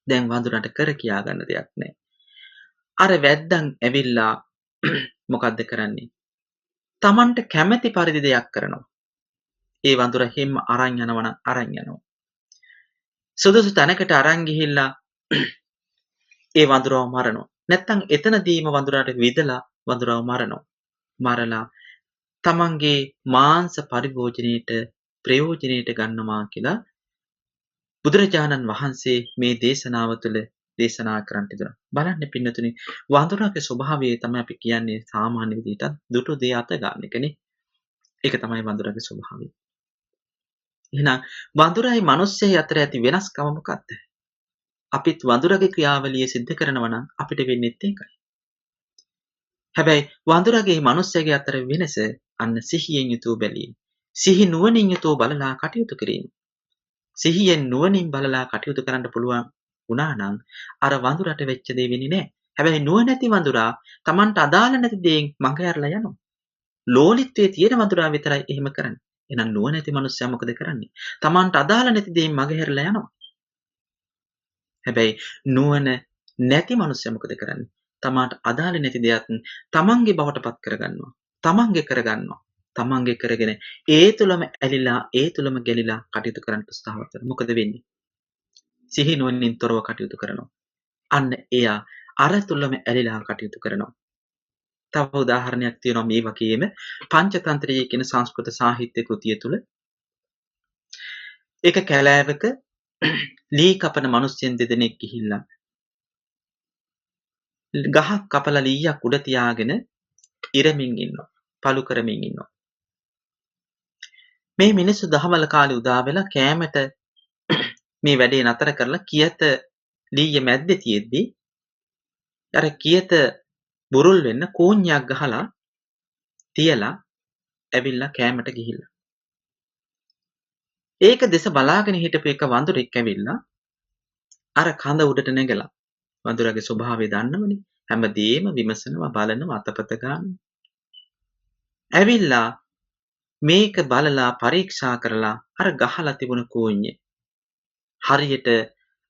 Speaker 1: දැන් වඳුරන්ට කර කියා ගන්න දෙයක් නැහැ. අර වැද්දන් ඇවිල්ලා මොකද්ද කරන්නේ? Tamanට කැමැති පරිදි දෙයක් කරනවා. ඒ වඳුර හැම අරන් යනවා. සුදුසු තැනකට අරන් ගිහිල්ලා ඒ වඳුරව මරනවා. නැත්තම් එතනදීම වඳුරාට විදලා වඳුරව මරනවා. මරලා තමන්ගේ මාංශ පරිභෝජනයේට ප්‍රයෝජනයට ගන්නවා කියලා බුදුරජාණන් වහන්සේ මේ දේශනාව තුළ දේශනා කරන්නට දෙනවා. බලන්න පින්නතුනි වඳුරාගේ ස්වභාවය තමයි අපි කියන්නේ සාමාන්‍ය විදිහට දුටු දේ අත ගන්න එකනේ. ඒක තමයි වඳුරාගේ ස්වභාවය. එහෙනම් වඳුරයි මිනිස්සෙයි අතර ඇති වෙනස්කම මොකක්ද? අපිත් වඳුරගේ ක්‍රියාවලිය සිද්ධ කරනවා නම් අපිට වෙන්නේත් ඒකයි. හැබැයි වඳුරගේ මිනිස්සෙගේ අතර වෙනස අන්න සිහියෙන් යුතුව බැලීම. සිහි නුවණින් යුතුව බලලා කටයුතු කිරීම. සිහියෙන් නුවණින් බලලා කටයුතු කරන්න පුළුවන් වුණා නම් අර වඳුරට වෙච්ච දේ වෙන්නේ නැහැ. හැබැයි නුවණැති වඳුරා Tamanට අදාළ නැති දේෙන් මඟ ඇරලා යනවා. ලෝලිත්වයේ තියෙන වඳුරා විතරයි එහෙම කරන්නේ. එහෙනම් නුවණැති මිනිස්සයා මොකද කරන්නේ? Tamanට අදාළ නැති දේෙන් මඟ ඇරලා යනවා. හැබැයි නුවණ නැති මිනිස්සයා මොකද කරන්නේ? තමාට අදාළ නැති දෙයක් තමන්ගේ බවට පත් කරගන්නවා. තමන්ගේ කරගන්නවා. තමන්ගේ කරගෙන ඒ තුලම ඇලිලා ඒ තුලම ගැලිලා කටයුතු කරන්න උත්සාහවත් වෙනවා. මොකද වෙන්නේ? සිහි නුවණින් තොරව කටයුතු කරනවා. අන්න එයා අර තුලම ඇලිලා කටයුතු කරනවා. තව උදාහරණයක් තියෙනවා මේ වගේම පංචතන්ත්‍රයේ කියන සංස්කෘත සාහිත්‍ය කෘතිය තුල එක කැලෑවක ලී කපන මිනිස්සුන් දෙදෙනෙක් ගිහිල්ලා ගහක් කපලා ලීයක් උඩ තියාගෙන ඉරමින් ඉන්නවා. පළු කරමින් ඉන්නවා. මේ මිනිස්සු දහවල කාලේ උදා වෙලා කෑමට මේ වැඩේ නතර කරලා කියත ලීය මැද්දේ තියෙද්දි අර කියත බුරුල් වෙන්න කෝඤ්ඤයක් ගහලා තියලා ඇවිල්ලා කෑමට ගිහිල්ලා. ඒක දෙස බලාගෙන හිටපු එක වඳුරෙක් ඇවිල්ලා අර කඳ උඩට නැගලා වඳුරගේ ස්වභාවය දන්නවනේ. හැමදේම විමසනවා බලනවා අතපත ගන්නවා. ඇවිල්ලා මේක බලලා පරීක්ෂා කරලා අර ගහලා තිබුණ කෝඤ්ඤය හරියට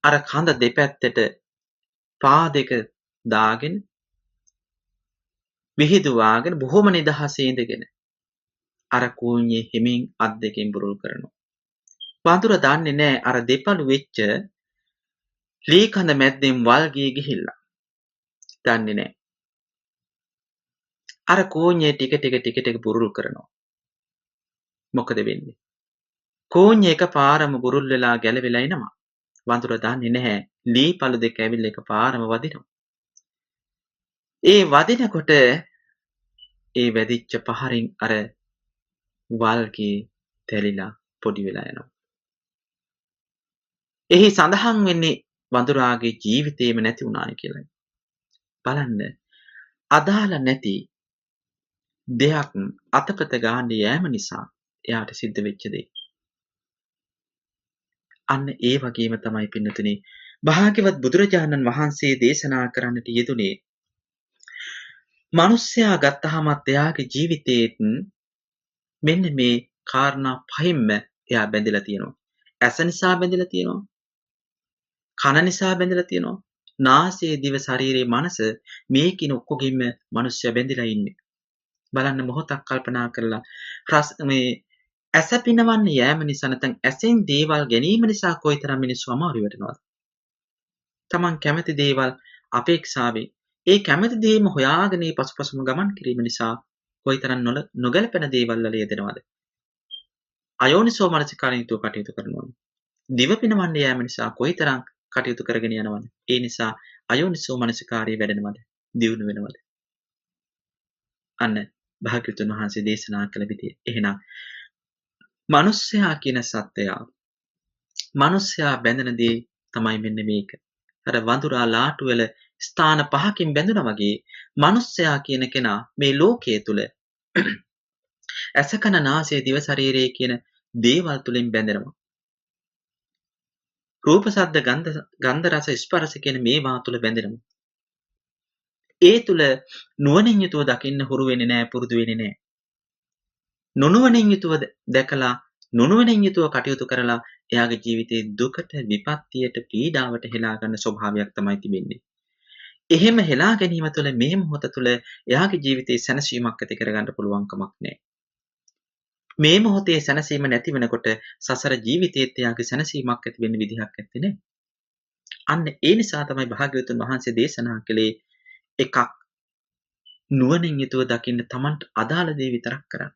Speaker 1: අර කඳ දෙපැත්තට පා දෙක දාගෙන විහිදුවාගෙන බොහොම නිදහසේ ඉඳගෙන අර කෝඤ්ඤේ හිමින් අත් දෙකෙන් බුරුල් කරනවා. වඳුර දන්නේ නැහැ අර දෙපළු වෙච්ච ලී කඳ මැද්දෙන් වල්ගී ගිහිල්ලා. දන්නේ නැහැ. අර කෝඤ්ඤේ ටික බුරුල් කරනවා. මොකද වෙන්නේ? කෝඤ්ඤේ එකපාරම බුරුල් වෙලා ගැලවිලා එනවා. වඳුර දන්නේ නැහැ. ලී පළු දෙක ඇවිල්ලා එකපාරම වදිනවා. ඒ වදිනකොට ඒ වැදිච්ච පහරින් අර වල්ගේ තැලිලා පොඩි වෙලා යනවා. එහි සඳහන් වෙන්නේ වඳුරාගේ ජීවිතේම නැති වුණායි කියලායි. බලන්න අදාළ නැති දෙයක් අතපත ගන්න යෑම නිසා එයාට සිද්ධ වෙච්ච දේ. අන්න ඒ වගේම තමයි පින්නතුනි භාග්‍යවත් බුදුරජාණන් වහන්සේ දේශනා කරන්නට යෙදුනේ මිනිස්සයා ගත්තහමත් එයාගේ ජීවිතේත් මෙන්න මේ කාරණා පහින්ම එයා බැඳලා තියෙනවා. ඇස නිසා බැඳලා තියෙනවා. කන නිසා බැඳලා තියෙනවා. නාසය දිව ශරීරයේ මනස මේ කින ඔක්කොගින්ම මිනිස්සයා බැඳලා ඉන්නේ. බලන්න මොහොතක් කල්පනා කරලා මේ ඇස පිනවන්න යෑම නිසා නැත්නම් ඇසෙන් දේවල් ගැනීම නිසා කොයිතරම් මිනිස්සු අමාරු වෙනවද? Taman කැමති දේවල් අපේක්ෂාවෙන් ඒ කැමති දේම හොයාගෙන පසුපසුම ගමන් කිරීම නිසා කොයිතරම් නොගැලපෙන දේවල් වල යෙදෙනවද? අයෝනිසෝ මනසිකාරයෙන් යුතුව කටයුතු කරනවා. දිව පිනවන්න යෑම නිසා කොයිතරම් කටයුතු කරගෙන යනවද? ඒ නිසා අයෝනිසෝ මනසිකාරය වැඩෙනවද? දියුණු වෙනවද? අන්න භාග්‍යවතුන් වහන්සේ දේශනා කළ විදිය. එහෙනම් මිනිස්සයා කියන සත්වයා මිනිස්සයා බැඳෙන දේ තමයි මෙන්න මේක. අර වඳුරා ලාටු වල ස්ථාන පහකින් බැඳුනා වගේ මිනිස්සයා කියන කෙනා මේ ලෝකයේ තුල ඇස කන නාසය දිව ශරීරය කියන දේවල් තුලින් බැඳෙනවා. රූප ශබ්ද ගන්ධ රස ස්පර්ශ කියන මේවා තුල බැඳෙනවා. ඒ තුල නුවණින් යුතුව දකින්න හුරු වෙන්නේ නැහැ, පුරුදු වෙන්නේ නැහැ. නුනුවණින් යුතුව දැකලා නුනුවණින් යුතුව කටයුතු කරලා එයාගේ ජීවිතේ දුකට, විපත්තියට, පීඩාවට හෙලා ගන්න ස්වභාවයක් තමයි තිබෙන්නේ. එහෙම හෙලා ගැනීම තුළ මේ මොහොත තුළ එයාගේ ජීවිතේ සැනසීමක් ඇති කරගන්න පුළුවන් කමක් නැහැ. මේ මොහොතේ සැනසීම නැති වෙනකොට සසර ජීවිතයේත් එයාගේ සැනසීමක් ඇති වෙන්න විදිහක් නැත්තේ නේ. අන්න ඒ නිසා තමයි භාග්‍යවතුන් වහන්සේ දේශනා කළේ එකක් නුවණින් යුතුව දකින්න Tamanට අදාළ දේ විතරක් කරන්න.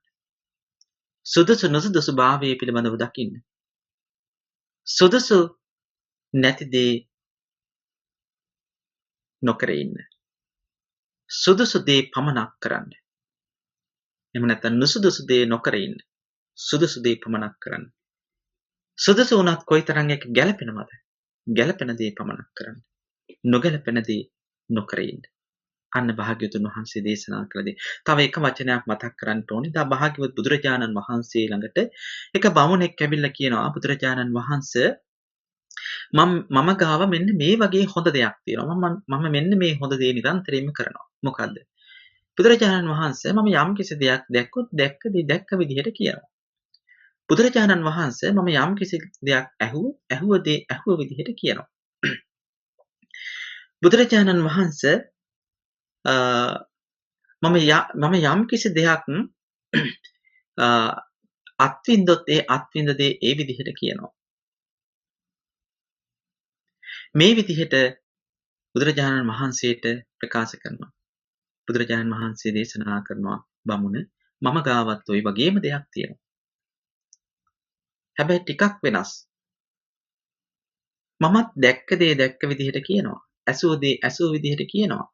Speaker 1: සුදුසු නුසුදුසු භාවයේ පිළිබඳව දකින්න. සුදුසු නැති දේ නොකර ඉන්න. සුදුසු දේ පමණක් කරන්න. එහෙම නැත්නම් නුසුදුසු දේ නොකර ඉන්න. සුදුසු දේ පමණක් කරන්න. සුදුසු වුණත් කොයිතරම් එක ගැළපෙනවද? ගැළපෙන දේ පමණක් කරන්න. නොගැළපෙන දේ නොකර ඉන්න. අන්න භාග්‍යවතුන් වහන්සේ දේශනා කළ දේ. තව එක වචනයක් මතක් කරන්න ඕනේ. දා භාග්‍යවත් බුදුරජාණන් වහන්සේ ළඟට එක බමුණෙක් ඇවිල්ලා කියනවා බුදුරජාණන් වහන්සේ මම ගාව මෙන්න මේ වගේ හොඳ දෙයක් තියෙනවා. මම මෙන්න මේ හොඳ දේ නිරන්තරයෙන්ම කරනවා. මොකද්ද? බුදුරජාණන් වහන්සේ මම යම් කිසි දෙයක් දැක්කොත් දැක්ක විදිහට කියනවා. බුදුරජාණන් වහන්සේ මම යම් කිසි දෙයක් ඇහුව විදිහට කියනවා. බුදුරජාණන් වහන්සේ මම යම් කිසි දෙයක් අත්විඳොත් ඒ අත්විඳ දේ ඒ විදිහට කියනවා. මේ විදිහට බුදුරජාණන් වහන්සේට ප්‍රකාශ කරනවා. බුදුරජාණන් වහන්සේ දේශනා කරනවා බමුණ මම ගාවත් ওই වගේම දෙයක් තියෙනවා. හැබැයි ටිකක් වෙනස්. මමත් දැක්ක දේ දැක්ක විදිහට කියනවා. ඇසූ දේ ඇසූ විදිහට කියනවා.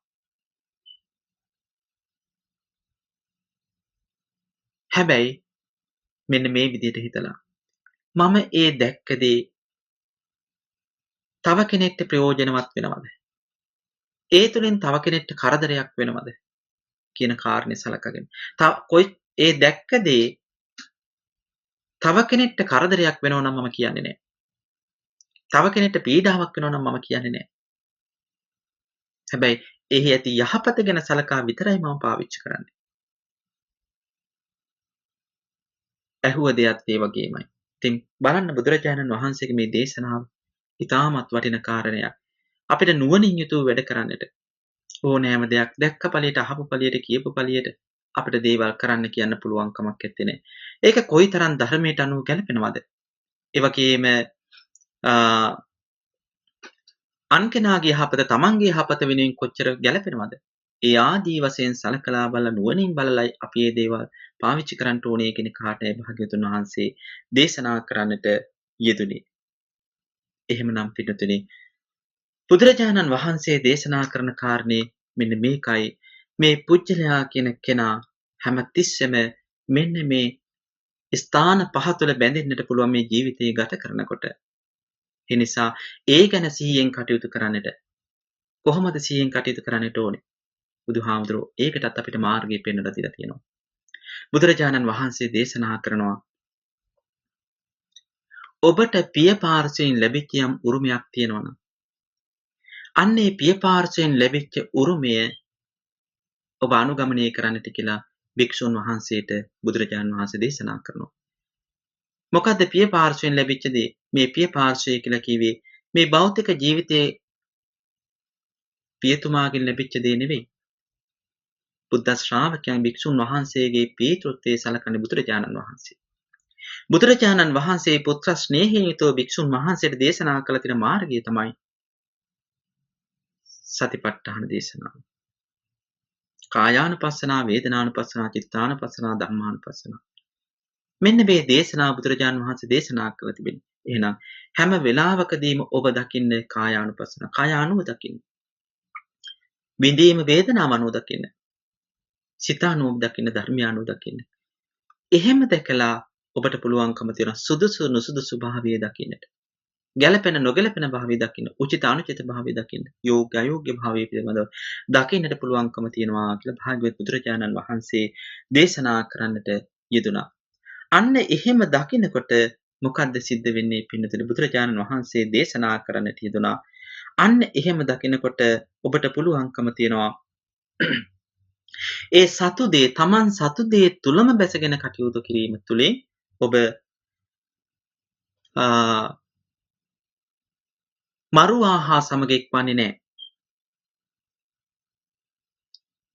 Speaker 1: හැබැයි මෙන්න මේ විදිහට හිතලා මම ඒ දැක්ක දේ තව කෙනෙක්ට ප්‍රයෝජනවත් වෙනවද? ඒ තුලින් තව කෙනෙක්ට කරදරයක් වෙනවද? කියන කාරණේ සලකගෙන. ඒ දැක්ක දේ තව කෙනෙක්ට කරදරයක් වෙනව නම් මම කියන්නේ නැහැ. තව කෙනෙක්ට පීඩාවක් වෙනව නම් මම කියන්නේ නැහැ. හැබැයි එහි ඇති යහපත ගැන සලකා විතරයි මම පාවිච්චි කරන්නේ. ඇහුව දෙයක් ඒ වගේමයි. ඉතින් බලන්න බුදුරජාණන් වහන්සේගේ මේ දේශනාව ඉතාමත් වටින කාරණයක්. අපිට නුවණින් යුතුව වැඩ කරන්නට ඕනෑම දෙයක් දැක්ක ඵලියට අහපු ඵලියට කියපු ඵලියට අපිට දේවල් කරන්න කියන්න පුළුවන් කමක් නැත්තේ නේ. ඒක කොයිතරම් ධර්මයට අනුව ගැලපෙනවද? ඒ වගේම අන් කෙනාගේ යහපත තමන්ගේ යහපත වෙනුවෙන් කොච්චර ගැලපෙනවද? ඒ ආදී වශයෙන් සලකලා බලලා නුවණින් බලලයි අපි මේ දේවල් පාවිච්චි කරන්න ඕනේ කියන කාටයි භාග්‍යවතුන් වහන්සේ දේශනා කරන්නට යෙදුනේ. එහෙමනම් පිටුතුනි බුදුරජාණන් වහන්සේ දේශනා කරන කාරණේ මෙන්න මේකයි. මේ පුජ්‍යලයා කියන කෙනා හැමතිස්සෙම මෙන්න මේ ස්ථාන පහ තුළ බැඳෙන්නට පුළුවන් මේ ජීවිතය ගත කරනකොට. ඒ නිසා ඒ ගැන සිහියෙන් කටයුතු කරන්නට කොහොමද සිහියෙන් කටයුතු කරන්නට ඕනේ? බුදුහාමුදුරුවෝ ඒකටත් අපිට මාර්ගය පෙන්වලා දීලා තියෙනවා. බුදුරජාණන් වහන්සේ දේශනා කරනවා ඔබට පිය පාර්ශ්වයෙන් ලැබිච්ච යම් උරුමයක් තියෙනවා නම් අන්නේ පිය පාර්ශ්වයෙන් ලැබිච්ච උරුමය ඔබ අනුගමනය කරන්නට කියලා භික්ෂුන් වහන්සේට බුදුරජාණන් වහන්සේ දේශනා කරනවා. මොකද්ද පිය පාර්ශ්වයෙන් ලැබිච්ච දේ? මේ පිය පාර්ශ්වය කියලා කිව්වේ මේ භෞතික ජීවිතයේ පියතුමාගෙන් ලැබිච්ච දේ නෙවෙයි. බුද්ධ ශ්‍රාවකයන් භික්ෂුන් වහන්සේගේ පීතෘත්වයේ සලකන්නේ බුදුරජාණන් වහන්සේ. බුදුරජාණන් වහන්සේ පුත්‍ර ස්නේහයෙන් යුතුව භික්ෂුන් වහන්සේට දේශනා කළ තියෙන මාර්ගය තමයි සතිපට්ඨාන දේශනාව. කායානුපස්සනා, වේදනානුපස්සනා, චිත්තානුපස්සනා, ධම්මානුපස්සනා. මෙන්න මේ දේශනාව බුදුරජාණන් වහන්සේ දේශනා කළ තිබෙනවා. එහෙනම් හැම වෙලාවකදීම ඔබ දකින්නේ කායානුපස්සනා. කාය අනුව දකින්න. විඳීම වේදනාව අනුව දකින්න. සිත අනුව දකින්න, ධර්මය අනුව දකින්න. එහෙම දැකලා ඔබට පුළුවන්කම තියෙන සුදුසු නුසුදුසු භාවය දකින්නට. ගැළපෙන නොගැළපෙන භාවය දකින්න, උචිත අනුචිත භාවය දකින්න, යෝග්‍ය අයෝග්‍ය භාවය පිළිබඳව දකින්නට පුළුවන්කම තියෙනවා කියලා භාග්‍යවත් බුදුරජාණන් වහන්සේ දේශනා කරන්නට යෙදුණා. අන්න එහෙම දකිනකොට මොකද්ද සිද්ධ වෙන්නේ පින්නතුනි? බුදුරජාණන් වහන්සේ දේශනා කරන්නට යෙදුණා. අන්න එහෙම දකිනකොට ඔබට පුළුවන්කම තියෙනවා ඒ සතු දේ, Taman සතු දේ තුලම බැසගෙන කටයුතු කිරීම තුලින් ඔබ මරුවා හා සමග එක්වන්නේ නැහැ.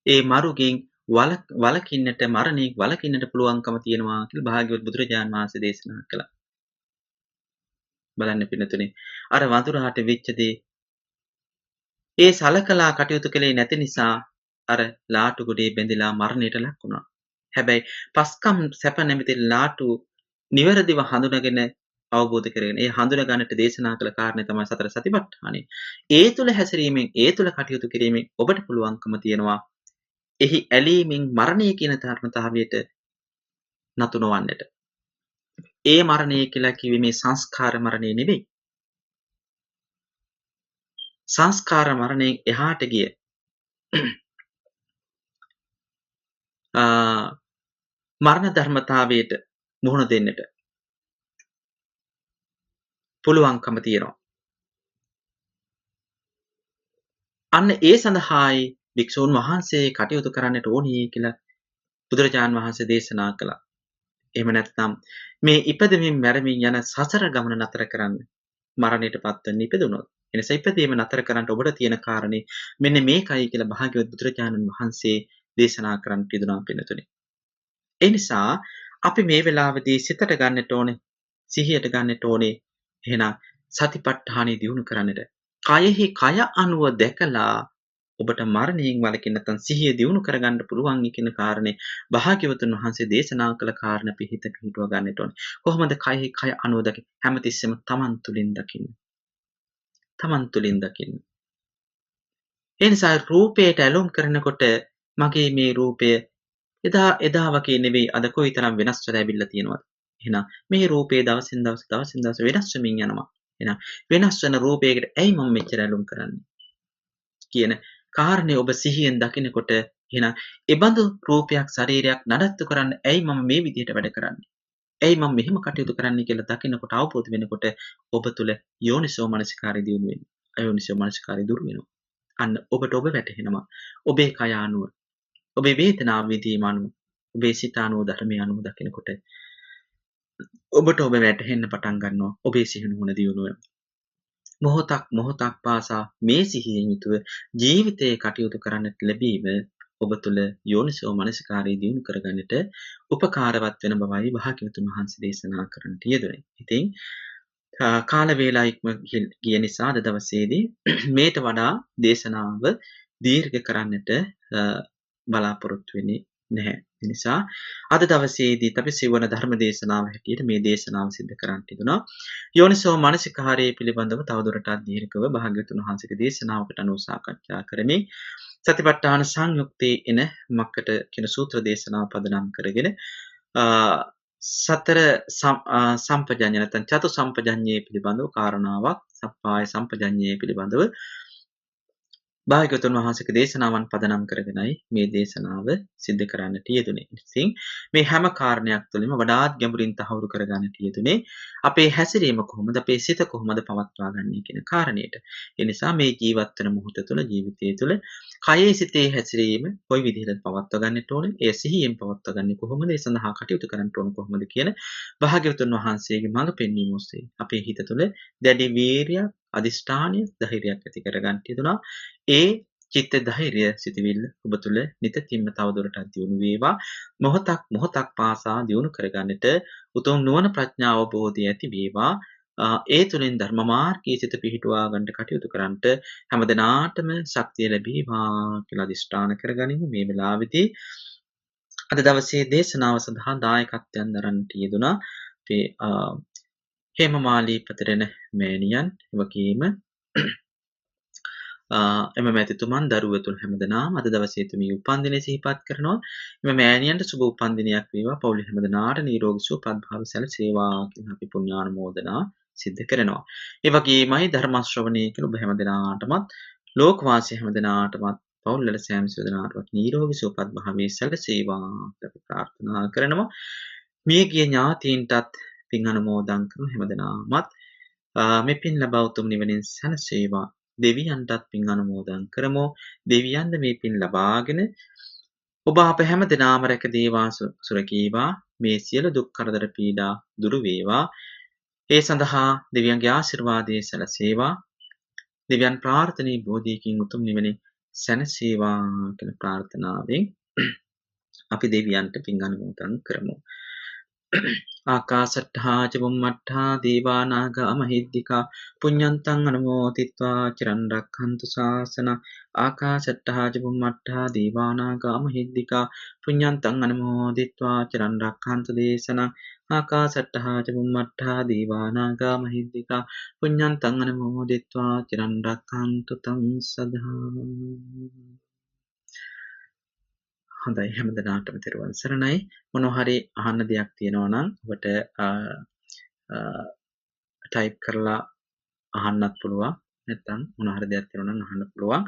Speaker 1: ඒ මරුගෙන් වලකින්නට, මරණයෙන් වලකින්නට පුළුවන්කම තියෙනවා කියලා භාග්‍යවත් බුදුරජාණන් වහන්සේ දේශනා කළා. බලන්න පින්නතුනේ, අර වඳුරාට වෙච්ච දේ ඒ සලකලා කටයුතු කළේ නැති නිසා අර ලාටු ගොඩේ බැඳිලා මරණයට ලක් වුණා. හැබැයි පස්කම් සැප නැමැති ලාටු නිවැරදිව හඳුනගෙන අවබෝධ කරගෙන ඒ හඳුන ගන්නට දේශනා කළ කාරණේ තමයි සතර සතිපට්ඨානෙ. ඒ තුල හැසිරීමෙන්, ඒ තුල කටයුතු කිරීමෙන් ඔබට පුළුවන්කම තියෙනවා එහි ඇලීමෙන් මරණය කියන ධර්මතාවයට නතු නොවන්නට. ඒ මරණය කියලා කිව්වේ මේ සංස්කාර මරණය නෙවෙයි. සංස්කාර මරණයෙන් එහාට ගිය මරණ ධර්මතාවයට මුහුණ දෙන්නට පුළුවන්කම තියෙනවා. අන්න ඒ සඳහායි භික්ෂූන් වහන්සේ කටයුතු කරන්නට ඕනේ කියලා බුදුරජාණන් වහන්සේ දේශනා කළා. එහෙම නැත්නම් මේ ඉපදෙමින් මැරෙමින් යන සසර ගමන නතර කරන්න මරණයට පත්වෙන්න ඉපදුනොත්. එනිසා ඉපදීම නතර කරන්න ඔබට තියෙන කාරණේ මෙන්න මේකයි කියලා භාග්‍යවත් බුදුරජාණන් වහන්සේ දේශනා කරන්න පිදුනා පිළිතුරේ. ඒ නිසා අපි මේ වෙලාවේදී සිතට ගන්නට ඕනේ, සිහියට ගන්නට ඕනේ. එහෙනම් සතිපට්ඨානෙ දියුණු කරන්නට. කයෙහි කය අනුව දැකලා ඔබට මරණයෙන් වළකින්න නැත්නම් සිහිය දියුණු කරගන්න පුළුවන් කියන කාරණේ භාග්‍යවතුන් වහන්සේ දේශනා කළ කාරණා පිහිට පිහිටුව ගන්නට ඕනේ. කොහොමද කයෙහි කය අනුව දකින්නේ? හැමතිස්සෙම Taman තුලින් දකින්න. Taman තුලින් දකින්න. ඒ නිසා රූපයට ඇලුම් කරනකොට මගේ මේ රූපය එදා වගේ නෙවෙයි අද කොයිතරම් වෙනස් වෙලා ඇවිල්ලා තියෙනවද? එහෙනම් මේ රූපේ දවසින් දවස වෙනස් වෙමින් යනවා. එහෙනම් වෙනස් වෙන රූපයකට ඇයි මම මෙච්චර ඇලුම් කරන්නේ? කියන කාරණේ ඔබ සිහියෙන් දකිනකොට එහෙනම් ඒබඳු රූපයක් ශරීරයක් නඩත්තු කරන්න ඇයි මම මේ විදිහට වැඩ කරන්නේ? ඇයි මම මෙහෙම කටයුතු කරන්නේ කියලා දකිනකොට අවබෝධ වෙනකොට ඔබ තුල යෝනිසෝ මනසිකාරය දියුණු වෙනවා. අයෝනිසෝ මනසිකාරය දුරු වෙනවා. අන්න ඔබට ඔබ වැටහෙනවා. ඔබේ කය අනුව, ඔබේ වේදනාව විඳීම අනුව, ඔබේ සිත අනුව, ධර්මය අනුව දකිනකොට ඔබට ඔබ වැටහෙන්න පටන් ගන්නවා. ඔබේ සිහිනුවණ දියුණු වෙනවා. මොහොතක් පාසා මේ සිහියෙන් යුතුව ජීවිතයේ කටයුතු කරන්නට ලැබීම ඔබ තුළ යෝනිසෝ මනසිකාරය දියුණු කරගන්නට උපකාරවත් වෙන බවයි භාග්‍යවතුන් වහන්සේ දේශනා කරන්නට යෙදුනේ. ඉතින් කාල වේලා ඉක්ම ගිය නිසා අද දවසේදී මේට වඩා දේශනාව දීර්ඝ කරන්නට බලාපොරොත්තු වෙන්නේ නැහැ. ඒ නිසා අද දවසේදී අපි සිවණ ධර්ම දේශනාව හැටියට මේ දේශනාව සිදු කරන්න තිබුණා. යෝනිසෝ මනසිකාරයේ පිළිබඳව තවදුරටත් දීර්ඝව භාග්‍යවතුන් වහන්සේගේ දේශනාවකට අනුව සාකච්ඡා කරමින් සතිපට්ඨාන සංයුක්තයේ එන මක්කට කියන සූත්‍ර දේශනාව පදනම් කරගෙන සතර සම්පජඤ්ඤය නැත්නම් චතු සම්පජඤ්ඤයේ පිළිබඳව කාරණාවක් සප්පාය සම්පජඤ්ඤයේ පිළිබඳව භාග්‍යවතුන් වහන්සේගේ දේශනාවන් පදනම් කරගෙනයි මේ දේශනාව සිද්ධ කරන්නට යෙදුනේ. ඉතින් මේ හැම කාරණයක් තුළින්ම වඩාත් ගැඹුරින් තහවුරු කරගන්නට යෙදුනේ අපේ හැසිරීම කොහොමද, අපේ සිත කොහොමද පවත්වා ගන්නේ කියන කාරණයට. ඒ නිසා මේ ජීවත් වෙන මොහොත තුළ, ජීවිතය තුළ කයේ සිතේ හැසිරීම කොයි විදිහටද පවත්වා ගන්නට ඕනේ, ඒ සිහියෙන් පවත්වා ගන්නේ කොහොමද, ඒ සඳහා කටයුතු කරන්න ඕන කොහොමද කියන භාග්‍යවතුන් වහන්සේගේ මඟ පෙන්වීම ඔස්සේ අපේ හිත තුළ දැඩි වීරියක්, අදිෂ්ඨානය, ධෛර්යයක් ඇති කරගන්න යෙදුනා. ඒ චිත්ත ධෛර්ය සිතවිල්ල ඔබ තුළ නිතින්ම තවදුරටත් දියුණු වේවා. මොහොතක් පාසා දියුණු කරගන්නට උතුම් නුවණ ප්‍රඥා අවබෝධය ඇති වේවා. ඒ තුළින් ධර්ම මාර්ගයේ සිත පිහිටුවා ගන්නට කටයුතු කරන්නට හැමදෙනාටම ශක්තිය ලැබේවා කියලා අදිෂ්ඨාන කරගනිමු. මේ වෙලාවේදී අද දවසේ දේශනාව සඳහා දායකත්වයෙන් දරන්නට යෙදුණා අපේ හේමමාලී පතරණ මෑණියන්, එවැගේම එම මැතිතුමන් දරුවතුන් හැමදෙනාම අද දවසේ තුමී උපන්දිනය සිහිපත් කරනවා. එම මෑණියන්ට සුබ උපන්දිනයක් වේවා. පවුලේ හැමදෙනාට නිරෝගී සුවපත් භාව සැලසේවා කියලා අපි පුණ්‍යානුමෝදනා සිද්ධ කරනවා. ඒ වගේමයි ධර්ම ශ්‍රවණය කරන ඔබ හැමදෙනාටමත් ලෝකවාසී හැමදෙනාටමත් පවුල් වල සෑම සියදෙනාටමත් නිරෝගී සුවපත් භාවයේ සැලසේවා කියලා අපි ප්‍රාර්ථනා කරනවා. මියගිය ඥාතීන්ටත් පින් අනුමෝදන් කරන හැමදෙනාමත් මේ පින් ලබා උතුම් නිවනින් සැනසේවා. දෙවියන්ටත් පින් අනුමෝදන් කරමු. දෙවියන්ද මේ පින් ලබාගෙන ඔබ අප හැම දෙනාම රැක දේවා සුරකීවා. මේ සියලු දුක් කරදර පීඩා දුරු වේවා. ඒ සඳහා දෙවියන්ගේ ආශිර්වාදයේ සැලසේවා. දෙවියන් ප්‍රාර්ථනීය බෝධියකින් උතුම් නිවනින් සැනසේවා කියන ප්‍රාර්ථනාවෙන් අපි දෙවියන්ට පින් අනුමෝදන් කරමු. ආකාශට්ඨා ච බුම්මට්ඨා දීවා නාග මහිද්దికා පුඤ්ඤන්තං අනුමෝදිත්වා චිරන් රක්ඛන්තු ශාසන. ආකාශට්ඨා ච බුම්මට්ඨා දීවා නාග මහිද්దికා පුඤ්ඤන්තං අනුමෝදිත්වා චිරන් රක්ඛන්තු දේශන. ආකාශට්ඨා ච බුම්මට්ඨා දීවා නාග මහිද්దికා පුඤ්ඤන්තං අනුමෝදිත්වා චිරන් රක්ඛන්තු තං සදා. හොඳයි, හැමදෙනාටම තෙරුවන් සරණයි. මොනවා හරි අහන්න දෙයක් තියෙනවා නම් ඔබට ටයිප් කරලා අහන්නත් පුළුවන්. නැත්නම් මොනවා හරි දෙයක් තියෙනවා නම් අහන්න පුළුවන්.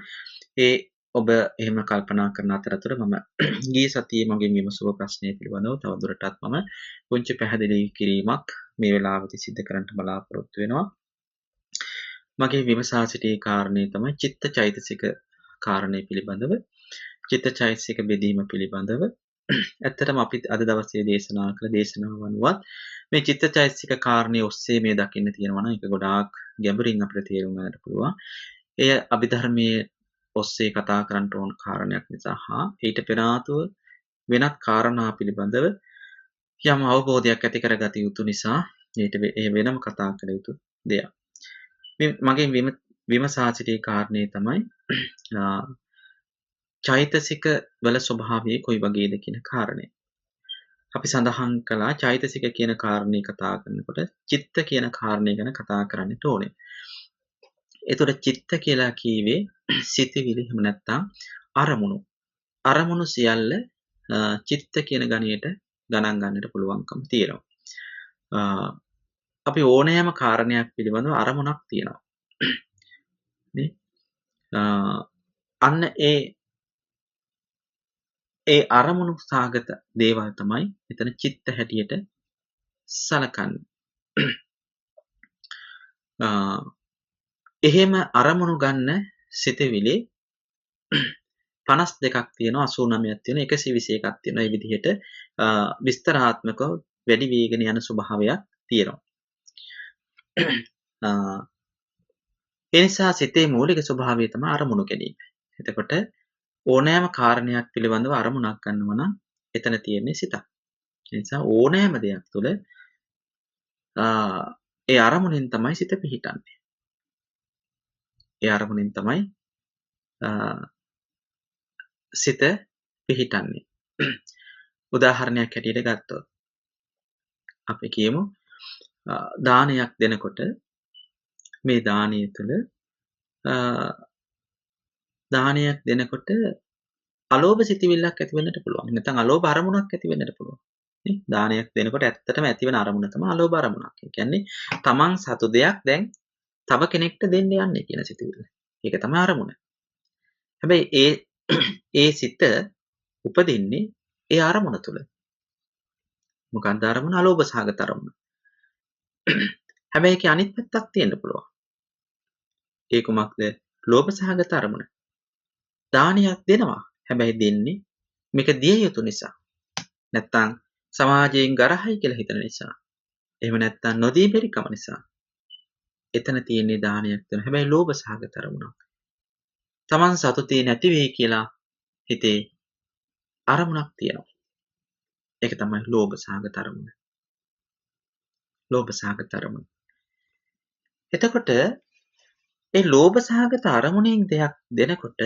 Speaker 1: ඒ ඔබ එහෙම කල්පනා කරන අතරතුර මම ගිය සතියේ මගෙන් විමසුව ප්‍රශ්නය පිළිබඳව තවදුරටත් මම පුංචි පැහැදිලි කිරීමක් මේ වෙලාවේදී සිදු කරන්න බලාපොරොත්තු වෙනවා. මගේ විමසා සිටි කාරණේ තමයි චිත්තචෛතසික කාරණේ පිළිබඳව. චිත්තචෛතසික බෙදීම පිළිබඳව ඇත්තටම අපි අද දවසේ දේශනා කළ දේශනාව අනුවත් මේ චිත්තචෛතසික කාරණේ ඔස්සේ මේ දකින්න තියෙනවා නම් ඒක ගොඩාක් ගැඹුරින් අපිට තේරුම් ගන්නට පුළුවන්. එය අභිධර්මයේ ඔස්සේ කතා කරන්න ඕන කාරණයක් නිසා හා ඊට පෙර ආතුව වෙනත් කාරණා පිළිබඳව යම් අවබෝධයක් ඇති කරගත යුතු නිසා ඊට වෙනම කතා කළ යුතු දෙයක්. මගේ විමසා සිටි කාරණේ තමයි චෛතසික වල ස්වභාවය කොයි වගේද කියන කාරණය. අපි සඳහන් කළා චෛතසික කියන කාරණේ කතා කරනකොට චිත්ත කියන කාරණේ ගැන කතා කරන්නට ඕනේ. එතකොට චිත්ත කියලා කීවේ සිතවිලි එහෙම නැත්නම් අරමුණු. අරමුණු සියල්ල චිත්ත කියන ගණයට ගණන් ගන්නට පුළුවන්කම තියෙනවා. අපි ඕනෑම කාරණයක් පිළිබඳව අරමුණක් තියෙනවා. නේ? අන්න ඒ අරමුණු සාගත දේවල් තමයි එතන චිත්ත හැටියට සලකන්නේ. එහෙම අරමුණු ගන්න සිතවිලි 52ක් තියෙනවා, 89ක් තියෙනවා, 121ක් තියෙනවා. මේ විදිහට විස්තරාත්මකව වැඩි වේගන යන ස්වභාවයක් තියෙනවා. ඒ නිසා සිතේ මූලික ස්වභාවය තමයි අරමුණු ගැනීම. එතකොට ඕනෑම කාරණයක් පිළිබඳව අරමුණක් ගන්නවා නම් එතන තියෙන්නේ සිතක්. ඒ නිසා ඕනෑම දෙයක් තුළ ඒ අරමුණෙන් තමයි සිත පිහිටන්නේ. ඒ අරමුණෙන් තමයි සිත පිහිටන්නේ. උදාහරණයක් හැටියට ගත්තොත් අපි කියමු දානයක් දෙනකොට මේ දානය තුළ දානයක් දෙනකොට අලෝභ සිතිවිල්ලක් ඇති වෙන්නට පුළුවන්. නැත්නම් අලෝභ අරමුණක් ඇති වෙන්නට පුළුවන්. නේ? දානයක් දෙනකොට ඇත්තටම ඇති වෙන අරමුණ තමයි අලෝභ අරමුණක්. ඒ කියන්නේ තමන් සතු දෙයක් දැන් තව කෙනෙක්ට දෙන්න යන්නේ කියන සිතිවිල්ල. ඒක තමයි අරමුණ. හැබැයි ඒ සිත උපදින්නේ ඒ අරමුණ තුළ. මොකක්ද අරමුණ? අලෝභ සහගත අරමුණ. හැබැයි ඒකේ අනිත් පැත්තක් තියෙන්න පුළුවන්. ඒ කුමක්ද? ලෝභ සහගත අරමුණ. දානයක් දෙනවා. හැබැයි දෙන්නේ මේක දිය යුතු නිසා. නැත්තම් සමාජයෙන් ගරහයි කියලා හිතන නිසා. එහෙම නැත්තම් නොදී බැරිකම නිසා. එතන තියෙන්නේ දානයක් දෙනවා. හැබැයි ලෝභ සහගත අරමුණක්. තමන් සතුටේ නැති වෙයි කියලා හිතේ අරමුණක් තියෙනවා. ඒක තමයි ලෝභ සහගත අරමුණ. ලෝභ සහගත අරමුණ. එතකොට ඒ ලෝභ සහගත අරමුණෙන් දෙයක් දෙනකොට